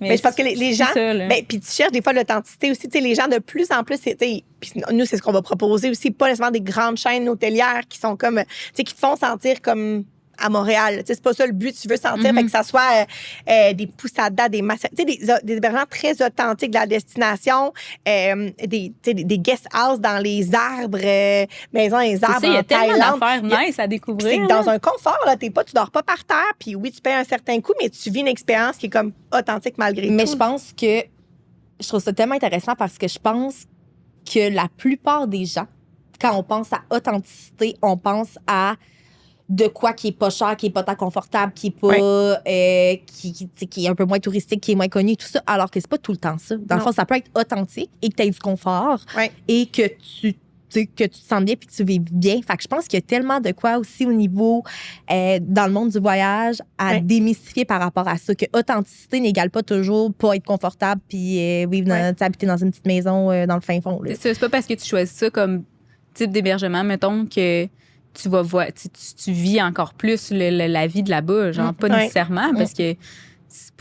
C: Mais je pense que les gens, puis tu cherches des fois l'authenticité aussi. Tu sais, les gens de plus en plus, puis nous, c'est ce qu'on va proposer aussi, pas nécessairement des grandes chaînes hôtelières qui sont comme, tu sais, qui te font sentir comme à Montréal. Tu sais, c'est pas ça le but. Tu veux sentir, fait que ça soit des poussadas, des massages, tu sais, des hébergements très authentiques de la destination, des guest houses dans les arbres, maisons dans les arbres.
B: Il y a tellement d'affaires nice à découvrir.
C: C'est dans un confort, là. Tu dors pas par terre, puis oui, tu payes un certain coût, mais tu vis une expérience qui est comme authentique malgré tout.
A: Mais je pense que je trouve ça tellement intéressant parce que je pense que la plupart des gens, quand on pense à authenticité, on pense à de quoi qui est pas cher, qui est pas tant confortable, qui est pas qui est un peu moins touristique, qui est moins connu, tout ça, alors que c'est pas tout le temps ça. Dans le fond, ça peut être authentique et que tu aies du confort et que tu te sens bien puis que tu vives bien. Fait que je pense qu'il y a tellement de quoi aussi au niveau dans le monde du voyage à démystifier par rapport à ça, que authenticité n'égale pas toujours pas être confortable puis habiter dans une petite maison dans le fin fond. Là.
B: C'est pas parce que tu choisis ça comme type d'hébergement, mettons, que tu vas voir, tu vis encore plus la vie de là-bas, genre pas nécessairement, parce que c'est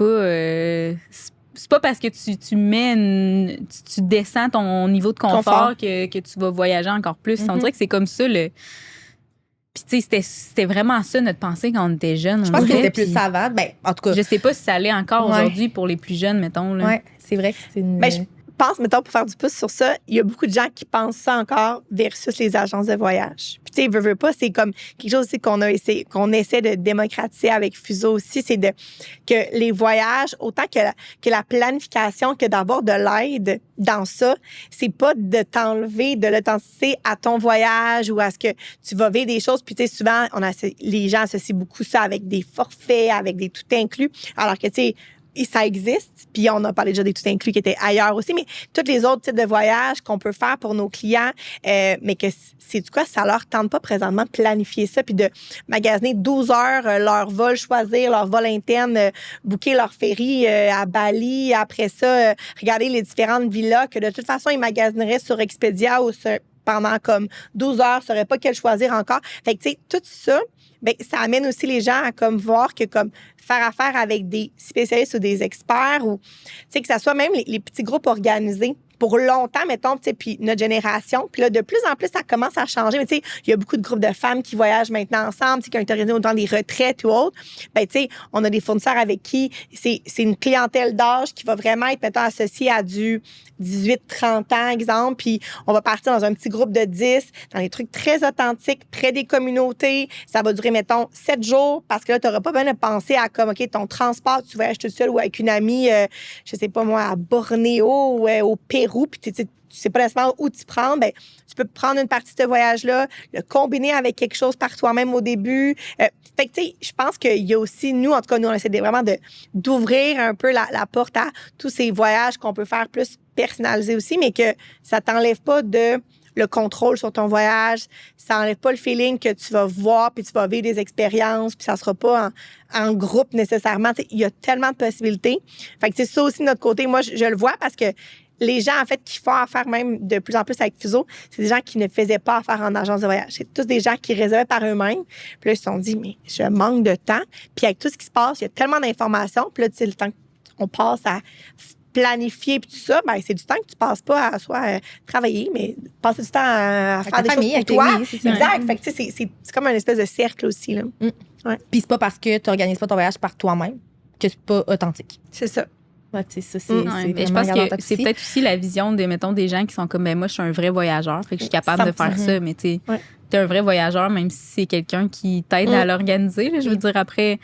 B: c'est pas parce que tu mets tu descends ton niveau de confort. Que tu vas voyager encore plus. On dirait que c'est comme ça Puis, tu sais, c'était vraiment ça notre pensée quand on était jeunes.
A: Je pense que c'était plus savant. Ben, en tout cas.
B: Je sais pas si ça allait encore aujourd'hui pour les plus jeunes, mettons. Là.
A: Oui, c'est vrai que c'est une.
C: Ben, je pense, mettons, pour faire du pouce sur ça, il y a beaucoup de gens qui pensent ça encore versus les agences de voyage. Puis, tu sais, veux pas, c'est comme quelque chose aussi qu'on essaie de démocratiser avec Fuso aussi, c'est que les voyages, autant que la planification, que d'avoir de l'aide dans ça, c'est pas de t'enlever de l'authenticité à ton voyage ou à ce que tu vas vivre des choses. Puis, tu sais, souvent, les gens associent beaucoup ça avec des forfaits, avec des tout inclus, alors que, tu sais, et ça existe, puis on a parlé déjà des tout inclus qui étaient ailleurs aussi, mais tous les autres types de voyages qu'on peut faire pour nos clients, mais que c'est du quoi, ça leur tente pas présentement de planifier ça, puis de magasiner 12 heures leur vol, choisir leur vol interne, booker leur ferry à Bali, après ça, regarder les différentes villas que de toute façon, ils magasineraient sur Expedia ou pendant comme 12 heures, ne sauraient pas quel choisir encore. Fait que, tu sais, tout ça, ben, ça amène aussi les gens à comme voir que comme faire affaire avec des spécialistes ou des experts ou, tu sais, que ça soit même les petits groupes organisés pour longtemps, mettons, tu sais, puis notre génération. Puis là, de plus en plus, ça commence à changer. Mais tu sais, il y a beaucoup de groupes de femmes qui voyagent maintenant ensemble, tu sais, qui ont organisé autant des retraites ou autres. Ben, tu sais, on a des fournisseurs avec qui c'est une clientèle d'âge qui va vraiment être, mettons, associée à du 18-30 ans, exemple. Puis on va partir dans un petit groupe de 10, dans des trucs très authentiques, près des communautés. Ça va durer, mettons, 7 jours parce que là, tu n'auras pas besoin de penser à comme, OK, ton transport, tu voyages toute seule ou avec une amie, je sais pas moi, à Bornéo ou au Pérou, puis tu sais pas nécessairement où t'y prendre, ben tu peux prendre une partie de ce voyage-là, le combiner avec quelque chose par toi-même au début. Fait que, tu sais, je pense qu'il y a aussi, nous, en tout cas, nous, on essaie vraiment d'ouvrir un peu la porte à tous ces voyages qu'on peut faire plus personnalisés aussi, mais que ça t'enlève pas de le contrôle sur ton voyage, ça enlève pas le feeling que tu vas voir puis tu vas vivre des expériences puis ça sera pas en groupe nécessairement. Il y a tellement de possibilités. Fait que c'est ça aussi de notre côté. Moi, je le vois parce que les gens, en fait, qui font affaire même de plus en plus avec Fuso, c'est des gens qui ne faisaient pas affaire en agence de voyage. C'est tous des gens qui réservaient par eux-mêmes. Puis là, ils se sont dit, mais je manque de temps. Puis avec tout ce qui se passe, il y a tellement d'informations. Puis là, tu sais, le temps qu'on passe à planifier puis tout ça, ben c'est du temps que tu passes pas à soit travailler, mais passer du temps à faire des choses pour toi.
A: Oui, c'est
C: exact. Fait que tu sais, c'est comme un espèce de cercle aussi, là.
A: Ouais. Puis c'est pas parce que tu n'organises pas ton voyage par toi-même que c'est pas authentique.
C: C'est ça.
A: Ouais, tu sais, ça, c'est
B: mais je pense que c'est peut-être aussi la vision de, mettons, des gens qui sont comme, ben moi, je suis un vrai voyageur, fait que je suis capable de faire ça, mais tu sais, t'es un vrai voyageur, même si c'est quelqu'un qui t'aide à l'organiser, là, je veux dire, après,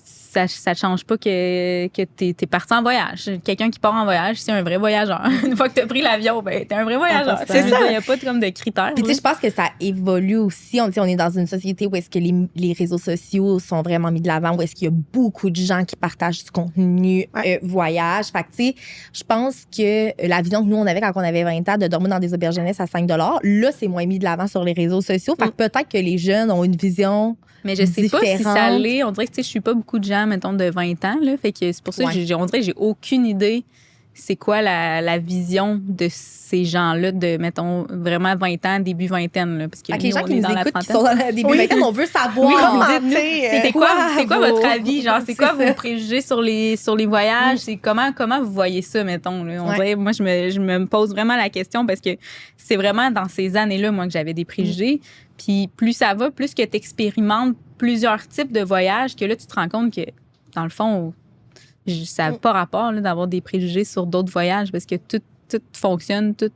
B: ça ne change pas que t'es parti en voyage. Quelqu'un qui part en voyage, c'est un vrai voyageur. Une fois que t'as pris l'avion, ben, t'es un vrai voyageur.
C: C'est ça.
B: Il n'y a pas comme de critères.
A: Puis tu sais, je pense que ça évolue aussi. On est dans une société où est-ce que les réseaux sociaux sont vraiment mis de l'avant, où est-ce qu'il y a beaucoup de gens qui partagent du contenu voyage. Fait que tu sais, je pense que la vision que nous, on avait quand on avait 20 ans de dormir dans des auberges jeunesse à 5 $, là, c'est moins mis de l'avant sur les réseaux sociaux. Fait que peut-être que les jeunes ont une vision
B: mais je sais pas si ça l'est. On dirait que je suis pas beaucoup de gens, mettons, de 20 ans. Là, fait que c'est pour ça que on dirait que j'ai aucune idée c'est quoi la vision de ces gens-là de, mettons, vraiment 20 ans, début vingtaine. Là, parce que
A: les gens qui nous écoutent, qui sont dans le début vingtaine, on veut savoir.
B: C'est quoi votre avis? Genre, c'est quoi vos préjugés sur les voyages? C'est comment vous voyez ça, mettons? Là? On dirait, moi, je me pose vraiment la question parce que c'est vraiment dans ces années-là, moi, que j'avais des préjugés. Puis plus ça va, plus que tu expérimentes plusieurs types de voyages, que là, tu te rends compte que, dans le fond, ça n'a pas rapport là, d'avoir des préjugés sur d'autres voyages parce que tout fonctionne, tout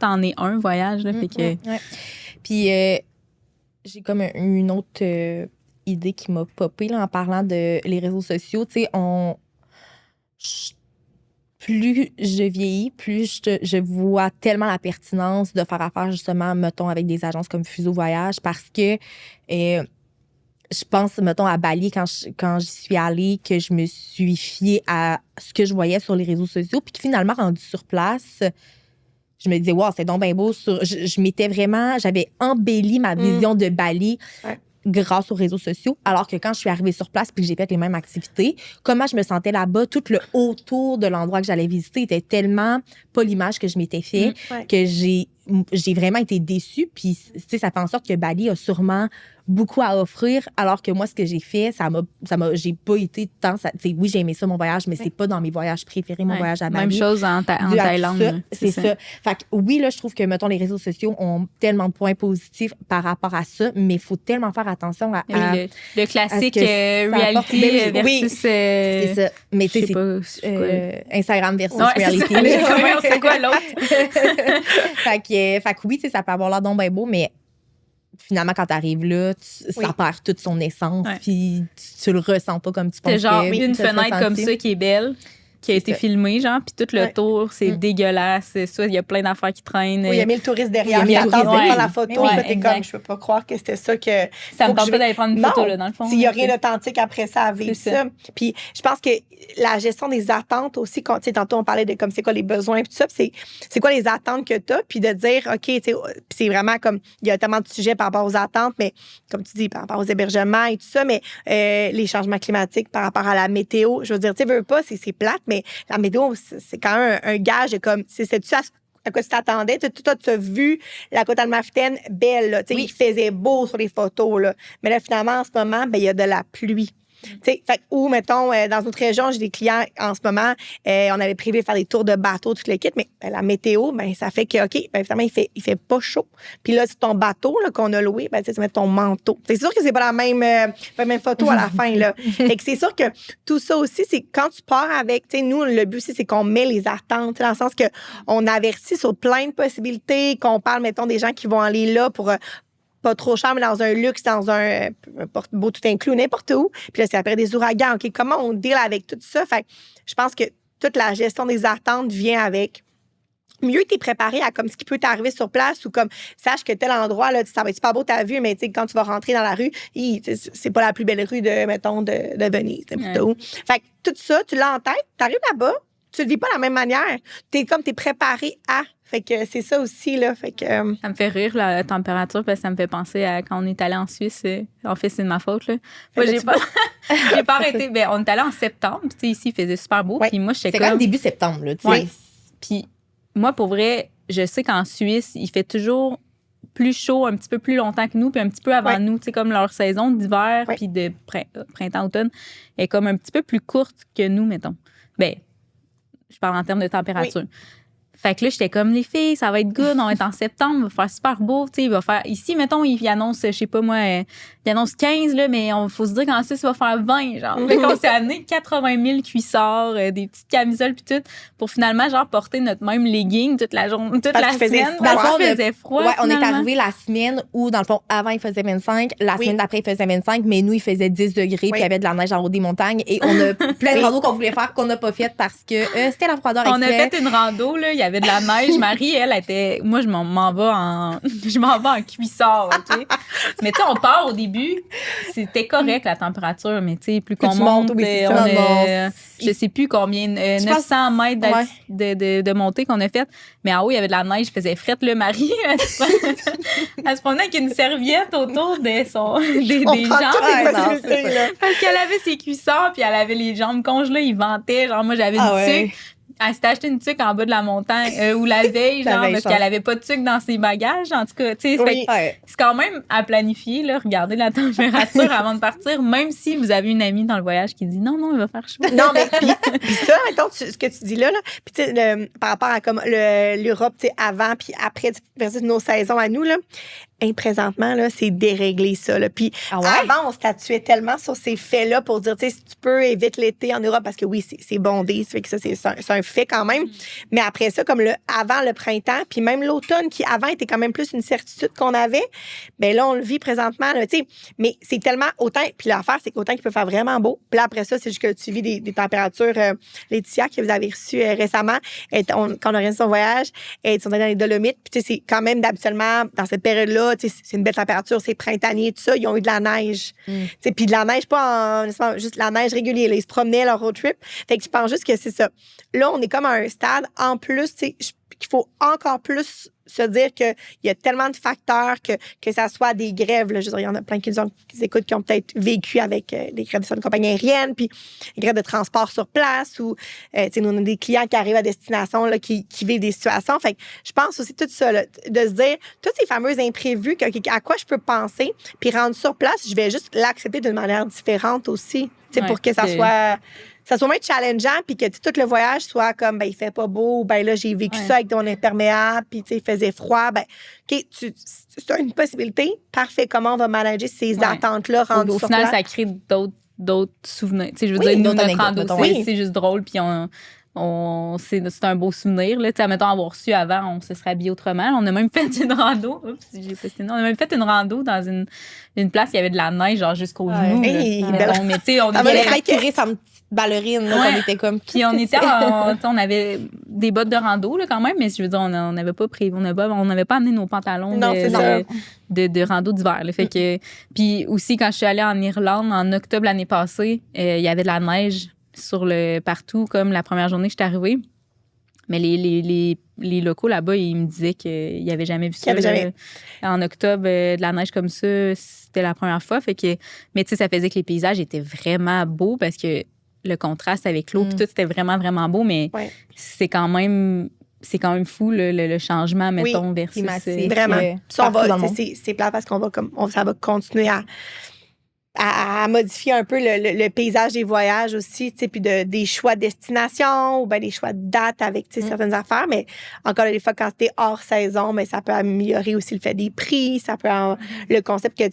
B: en est un voyage. Là, fait que...
A: Puis, j'ai comme une autre idée qui m'a popé là, en parlant de les réseaux sociaux. Tu sais, plus je vieillis, plus je vois tellement la pertinence de faire affaire, justement, mettons, avec des agences comme Fuso Voyage parce que je pense, mettons, à Bali, quand j'y suis allée, que je me suis fiée à ce que je voyais sur les réseaux sociaux, puis que finalement, rendue sur place, je me disais, wow, c'est donc bien beau. J'avais embelli ma vision de Bali grâce aux réseaux sociaux, alors que quand je suis arrivée sur place puis que j'ai fait les mêmes activités, comment je me sentais là-bas, tout le autour de l'endroit que j'allais visiter était tellement pas l'image que je m'étais fait, que j'ai j'ai vraiment été déçue. Puis, tu sais, ça fait en sorte que Bali a sûrement beaucoup à offrir, alors que moi, ce que j'ai fait, j'ai pas été tant... Oui, j'ai aimé ça, mon voyage, mais c'est pas dans mes voyages préférés, mon voyage à Bali.
B: Même chose en Thaïlande.
A: C'est ça. Fait que oui, là, je trouve que, mettons, les réseaux sociaux ont tellement de points positifs par rapport à ça, mais il faut tellement faire attention à
B: le classique reality versus...
A: c'est ça. Mais tu sais, c'est Instagram versus reality.
B: C'est quoi l'autre?
A: Fait que oui, tu sais, ça peut avoir l'air donc bien beau, mais finalement, quand t'arrives là, ça perd toute son essence, puis tu le ressens pas comme tu penses.
B: C'est genre une fenêtre comme ça qui est belle, qui a été filmée, genre, puis tout le tour, c'est dégueulasse. Soit il y a plein d'affaires qui traînent.
C: Oui, il y a mis le touriste derrière, il attend de prendre la photo. T'es comme, je peux pas croire que c'était ça que...
B: Ça me tente pas d'aller prendre une photo, là, dans le fond.
C: Il y a rien d'authentique après ça à vivre ça. Puis je pense que la gestion des attentes aussi, tu sais, tantôt on parlait de comme c'est quoi les besoins, puis tout ça, c'est quoi les attentes que t'as, puis de dire, OK, tu sais, c'est vraiment comme, il y a tellement de sujets par rapport aux attentes, mais comme tu dis, par rapport aux hébergements et tout ça, mais les changements climatiques par rapport à la météo, je veux dire, tu sais, veux pas, c'est plate, mais la météo, c'est quand même un gage de comme, c'est-tu à quoi tu t'attendais? Toi, tu as vu la côte almafitaine belle, là. Il faisait beau sur les photos, là. Mais là, finalement, en ce moment, il y a de la pluie. Ou, mettons, dans notre région, j'ai des clients en ce moment, on avait prévu de faire des tours de bateau, tout le kit, mais la météo, ça fait que, OK, finalement, il fait pas chaud. Puis là, sur ton bateau là, qu'on a loué, tu mets ton manteau. C'est sûr que c'est pas la même photo à la fin. Là. Fait que c'est sûr que tout ça aussi, c'est quand tu pars avec, nous, le but aussi, c'est qu'on met les attentes, dans le sens qu'on avertit sur plein de possibilités, qu'on parle, mettons, des gens qui vont aller là pour pas trop cher, mais dans un luxe, dans un beau tout inclus, n'importe où. Puis là, c'est après des ouragans. OK, comment on deal avec tout ça? Fait que je pense que toute la gestion des attentes vient avec mieux t'es préparé à comme ce qui peut t'arriver sur place ou comme sache que tel endroit, là, ça va être super beau ta vue, mais tu sais, quand tu vas rentrer dans la rue, c'est pas la plus belle rue de Venise. Plutôt. Fait que tout ça, tu l'as en tête, t'arrives là-bas, tu le vis pas de la même manière. T'es préparé à. Fait que c'est ça aussi, là. Fait que,
B: ça me fait rire, la température, parce que ça me fait penser à quand on est allé en Suisse. En fait, c'est de ma faute, là. Moi, j'ai pas arrêté. Ben, on est allé en septembre. Tu sais, ici, il faisait super beau. Puis moi, j'étais
A: comme... C'est quand même début septembre, là, tu sais.
B: Puis moi, pour vrai, je sais qu'en Suisse, il fait toujours plus chaud, un petit peu plus longtemps que nous, puis un petit peu avant nous. Tu sais, comme leur saison d'hiver, puis de printemps-automne est comme un petit peu plus courte que nous, mettons. Ben, je parle en termes de température. Fait que là, j'étais comme, les filles, ça va être good, on va être en septembre, il va faire super beau, tu sais, il va faire... Ici, mettons, il annonce, je sais pas moi, il annonce 15, là, mais il faut se dire qu'en Suisse, il va faire 20, genre. Fait qu'on s'est amené 80 000 cuissards, des petites camisoles puis tout, pour finalement, genre, porter notre même legging toute la journée, toute la semaine. Parce qu'il faisait froid,
A: ouais, on est arrivé la semaine où, dans le fond, avant, il faisait 25, la semaine d'après, il faisait 25, mais nous, il faisait 10 degrés, puis il y avait de la neige en haut des montagnes, et on a plein de randos qu'on voulait faire qu'on n'a pas fait parce que c'était la froideur extrême.
B: On a fait une rando, là, il y avait de la neige. Marie, elle était... Moi, je m'en vais en cuissard, OK? Mais tu sais, on part au début, c'était correct, la température, mais tu sais, plus qu'on monte, je sais plus combien, 900 mètres de montée qu'on a fait, mais en haut, il y avait de la neige, il faisait frette, là, Marie. Elle se promenait avec une serviette autour des jambes. Parce qu'elle avait ses cuissards, puis elle avait les jambes congelées, il ventait. Genre, moi, j'avais une tuque. Elle s'était acheté une tuque en bas de la montagne ou la veille, genre, parce qu'elle avait pas de tuque dans ses bagages. En tout cas, tu sais, c'est quand même à planifier, là, regarder la température avant de partir, même si vous avez une amie dans le voyage qui dit non, il va faire chaud.
C: Non, mais puis ça, mettons, ce que tu dis là puis tu sais, par rapport à comme l'Europe, tu sais, avant puis après, versus nos saisons à nous, là, présentement, là, c'est déréglé, ça. Là. Puis avant, on statuait tellement sur ces faits-là pour dire, tu sais, si tu peux éviter l'été en Europe, parce que oui, c'est bondé, ça fait que ça, c'est un fait quand même. Mais après ça, comme avant le printemps, puis même l'automne, qui avant était quand même plus une certitude qu'on avait, bien là, on le vit présentement, là, tu sais. Mais c'est tellement autant, puis l'affaire, c'est qu'autant qu'il peut faire vraiment beau. Puis là, après ça, c'est juste que tu vis des températures, Laetitia, que vous avez reçues récemment, quand on a réalisé son voyage, ils sont allés dans les Dolomites, puis tu sais, c'est quand même habituellement, dans cette période-là, c'est une belle température, c'est printanier, tout ça. Ils ont eu de la neige. Puis de la neige, pas juste la neige régulière. Là, ils se promenaient leur road trip. Fait que je pense juste que c'est ça. Là, on est comme à un stade. En plus, qu'il faut encore plus se dire qu'il y a tellement de facteurs que ça soit des grèves. Là, je veux dire, il y en a plein qui écoutent qui ont peut-être vécu avec des grèves de compagnie aérienne, puis des grèves de transport sur place, ou nous, on a des clients qui arrivent à destination là, qui vivent des situations. Fait que je pense aussi tout ça, là, de se dire, tous ces fameux imprévus, à quoi je peux penser, puis rendre sur place, je vais juste l'accepter d'une manière différente aussi, pour que ça soit moins challengeant, puis que tout le voyage soit comme, ben il fait pas beau, ben là, j'ai vécu ça avec mon imperméable, puis il faisait froid. Ben, OK, c'est une possibilité. Parfait. Comment on va manager ces attentes-là rendues
B: au
C: sur
B: final,
C: place?
B: ça crée d'autres souvenirs. Je veux dire, nous, notre rando, c'est juste drôle, puis c'est un beau souvenir. Là. Mettons, avoir su avant, on se serait habillé autrement. On a même fait une rando. Oups, j'ai posté. On a même fait une rando dans une place où il y avait de la neige, genre jusqu'aux genoux.
A: Mais
B: on
A: avait récuré sa petite ballerine. Là, on était comme.
B: Puis on avait des bottes de rando là, quand même, mais je veux dire, on n'avait pas pris, on n'avait pas amené nos pantalons de rando d'hiver. Là. Fait que, puis aussi, quand je suis allée en Irlande en octobre l'année passée, il y avait de la neige partout, comme la première journée que je suis arrivée. Mais les locaux là-bas, ils me disaient qu'ils n'avaient jamais vu ça. En octobre, de la neige comme ça, c'était la première fois. Fait que, mais tu sais, ça faisait que les paysages étaient vraiment beaux parce que le contraste avec l'eau, puis tout, c'était vraiment, vraiment beau. Mais c'est quand même fou, le changement, mettons, versus...
C: Vraiment. C'est plat parce ça va continuer à modifier un peu le paysage des voyages aussi, puis des choix de destination ou bien des choix de date avec certaines affaires. Mais encore des fois, quand t'es hors saison, mais ça peut améliorer aussi le fait des prix. Ça peut le concept que,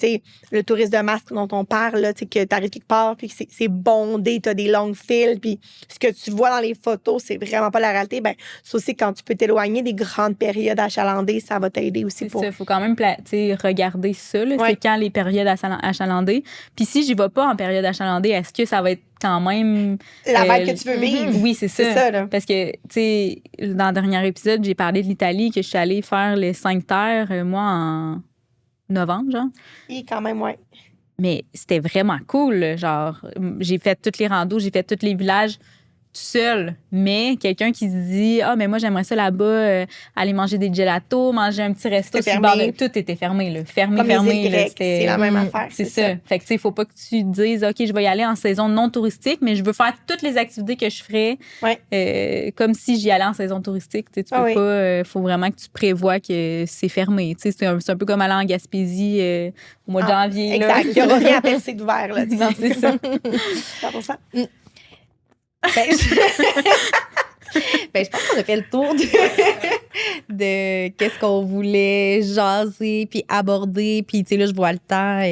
C: le tourisme de masse dont on parle, là, que t'arrives quelque part, puis c'est bondé, t'as des longues files, puis ce que tu vois dans les photos, c'est vraiment pas la réalité. Ben, c'est aussi quand tu peux t'éloigner des grandes périodes achalandées, ça va t'aider aussi.
B: Il faut quand même regarder ça. Là, c'est quand les périodes achalandées. Puis si j'y vais pas en période achalandée, est-ce que ça va être quand même...
C: La vague que tu veux vivre.
B: Oui, c'est ça là. Parce que, tu sais, dans le dernier épisode, j'ai parlé de l'Italie, que je suis allée faire les 5 terres, moi, en novembre, genre.
C: Et quand même, ouais.
B: Mais c'était vraiment cool, là, genre, j'ai fait toutes les randos, j'ai fait tous les villages tout seul, mais quelqu'un qui se dit mais moi j'aimerais ça là-bas aller manger des gelatos, manger un petit resto sur le bord de... Tout était fermé là, fermé.
C: Là, c'est la même affaire.
B: C'est ça. Fait que tu sais, il faut pas que tu te dises OK, je vais y aller en saison non touristique, mais je veux faire toutes les activités que je ferais comme si j'y allais en saison touristique. Tu peux pas, faut vraiment que tu prévois que c'est fermé. Tu sais, c'est un peu comme aller en Gaspésie au mois de janvier.
C: Exact. Il y aura rien à percer d'ouvert là.
B: Non, c'est ça.
C: 100%.
A: Je pense qu'on a fait le tour de qu'est-ce qu'on voulait jaser puis aborder. Puis, tu sais, là, je vois le temps.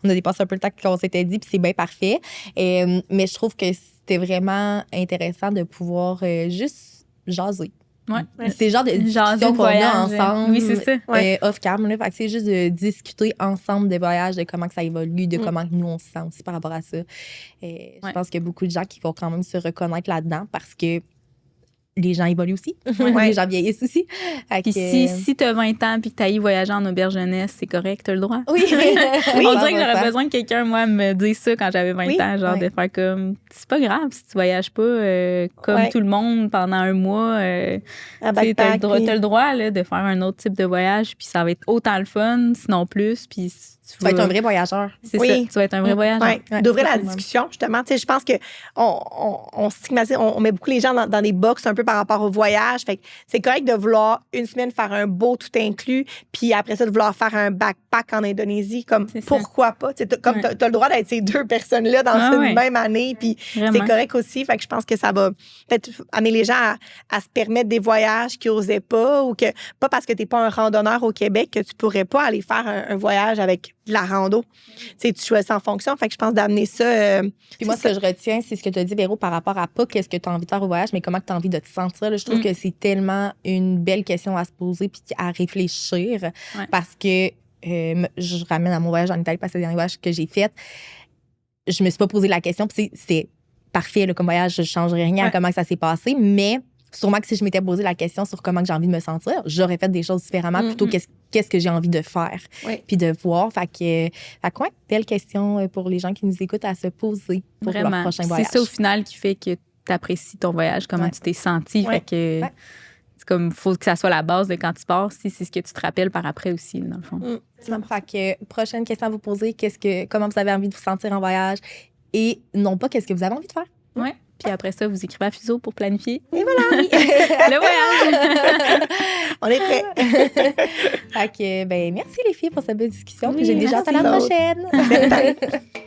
A: On a dépassé un peu le temps qu'on s'était dit, puis c'est bien parfait. Mais je trouve que c'était vraiment intéressant de pouvoir juste jaser.
B: Ouais.
A: C'est le genre de discussion qu'on a ensemble.
B: Oui, c'est ça.
A: Off-cam, là. Fait que c'est juste de discuter ensemble des voyages, de comment que ça évolue, de comment que nous, on se sent aussi par rapport à ça. Je pense qu'il y a beaucoup de gens qui vont quand même se reconnaître là-dedans parce que les gens évoluent aussi. Les gens vieillissent aussi.
B: Puis si tu as 20 ans puis que tu as voyager en auberge jeunesse, c'est correct, tu as le droit.
A: Oui.
B: On dirait que j'aurais besoin que quelqu'un, moi, me dise ça quand j'avais 20 ans, genre de faire comme, c'est pas grave si tu voyages pas comme tout le monde pendant un mois. Tu as le droit là, de faire un autre type de voyage, puis ça va être autant le fun, sinon plus, puis
A: tu vas être un vrai voyageur.
B: C'est ça, tu vas être un vrai voyageur.
C: D'ouvrir la discussion, justement. Je pense qu'on stigmatise, on met beaucoup les gens dans des box un peu par rapport au voyage. Fait que c'est correct de vouloir une semaine faire un beau tout inclus, puis après ça, de vouloir faire un backpack en Indonésie. Comme, pourquoi pas? Comme t'as le droit d'être ces deux personnes-là dans une même année, puis c'est correct aussi. Fait que je pense que ça va peut-être amener les gens à se permettre des voyages qu'ils n'osaient pas, ou que pas parce que t'es pas un randonneur au Québec que tu pourrais pas aller faire un voyage avec de la rando. Tu choisis en fonction. Fait que je pense d'amener ça.
A: Puis moi, ce que je retiens, c'est ce que tu as dit, Véro, par rapport à pas qu'est-ce que tu as envie de faire au voyage, mais comment tu as envie de te sentir. Là, je trouve que c'est tellement une belle question à se poser puis à réfléchir. Parce que je ramène à mon voyage en Italie parce que c'est le dernier voyage que j'ai fait. Je me suis pas posé la question. Puis c'est parfait là, comme voyage. Je ne changerais rien à comment ça s'est passé. Mais sûrement que si je m'étais posé la question sur comment j'ai envie de me sentir, j'aurais fait des choses différemment plutôt qu'est-ce que j'ai envie de faire puis de voir. Fait que belle question pour les gens qui nous écoutent à se poser pour leur prochain voyage.
B: C'est ça au final qui fait que tu apprécies ton voyage, comment tu t'es senti. Fait que comme, faut que ça soit la base de quand tu pars, si c'est ce que tu te rappelles par après aussi, dans le fond.
A: Fait que, prochaine question à vous poser, comment vous avez envie de vous sentir en voyage et non pas qu'est-ce que vous avez envie de faire?
B: Ouais. Puis après ça, vous écrivez à Fuseau pour planifier.
A: Et voilà!
B: Le voyage!
C: On est prêts.
A: Fait que, merci les filles pour cette belle discussion.
B: Oui,
A: Puis j'ai déjà hâte à la
C: merci.
A: prochaine.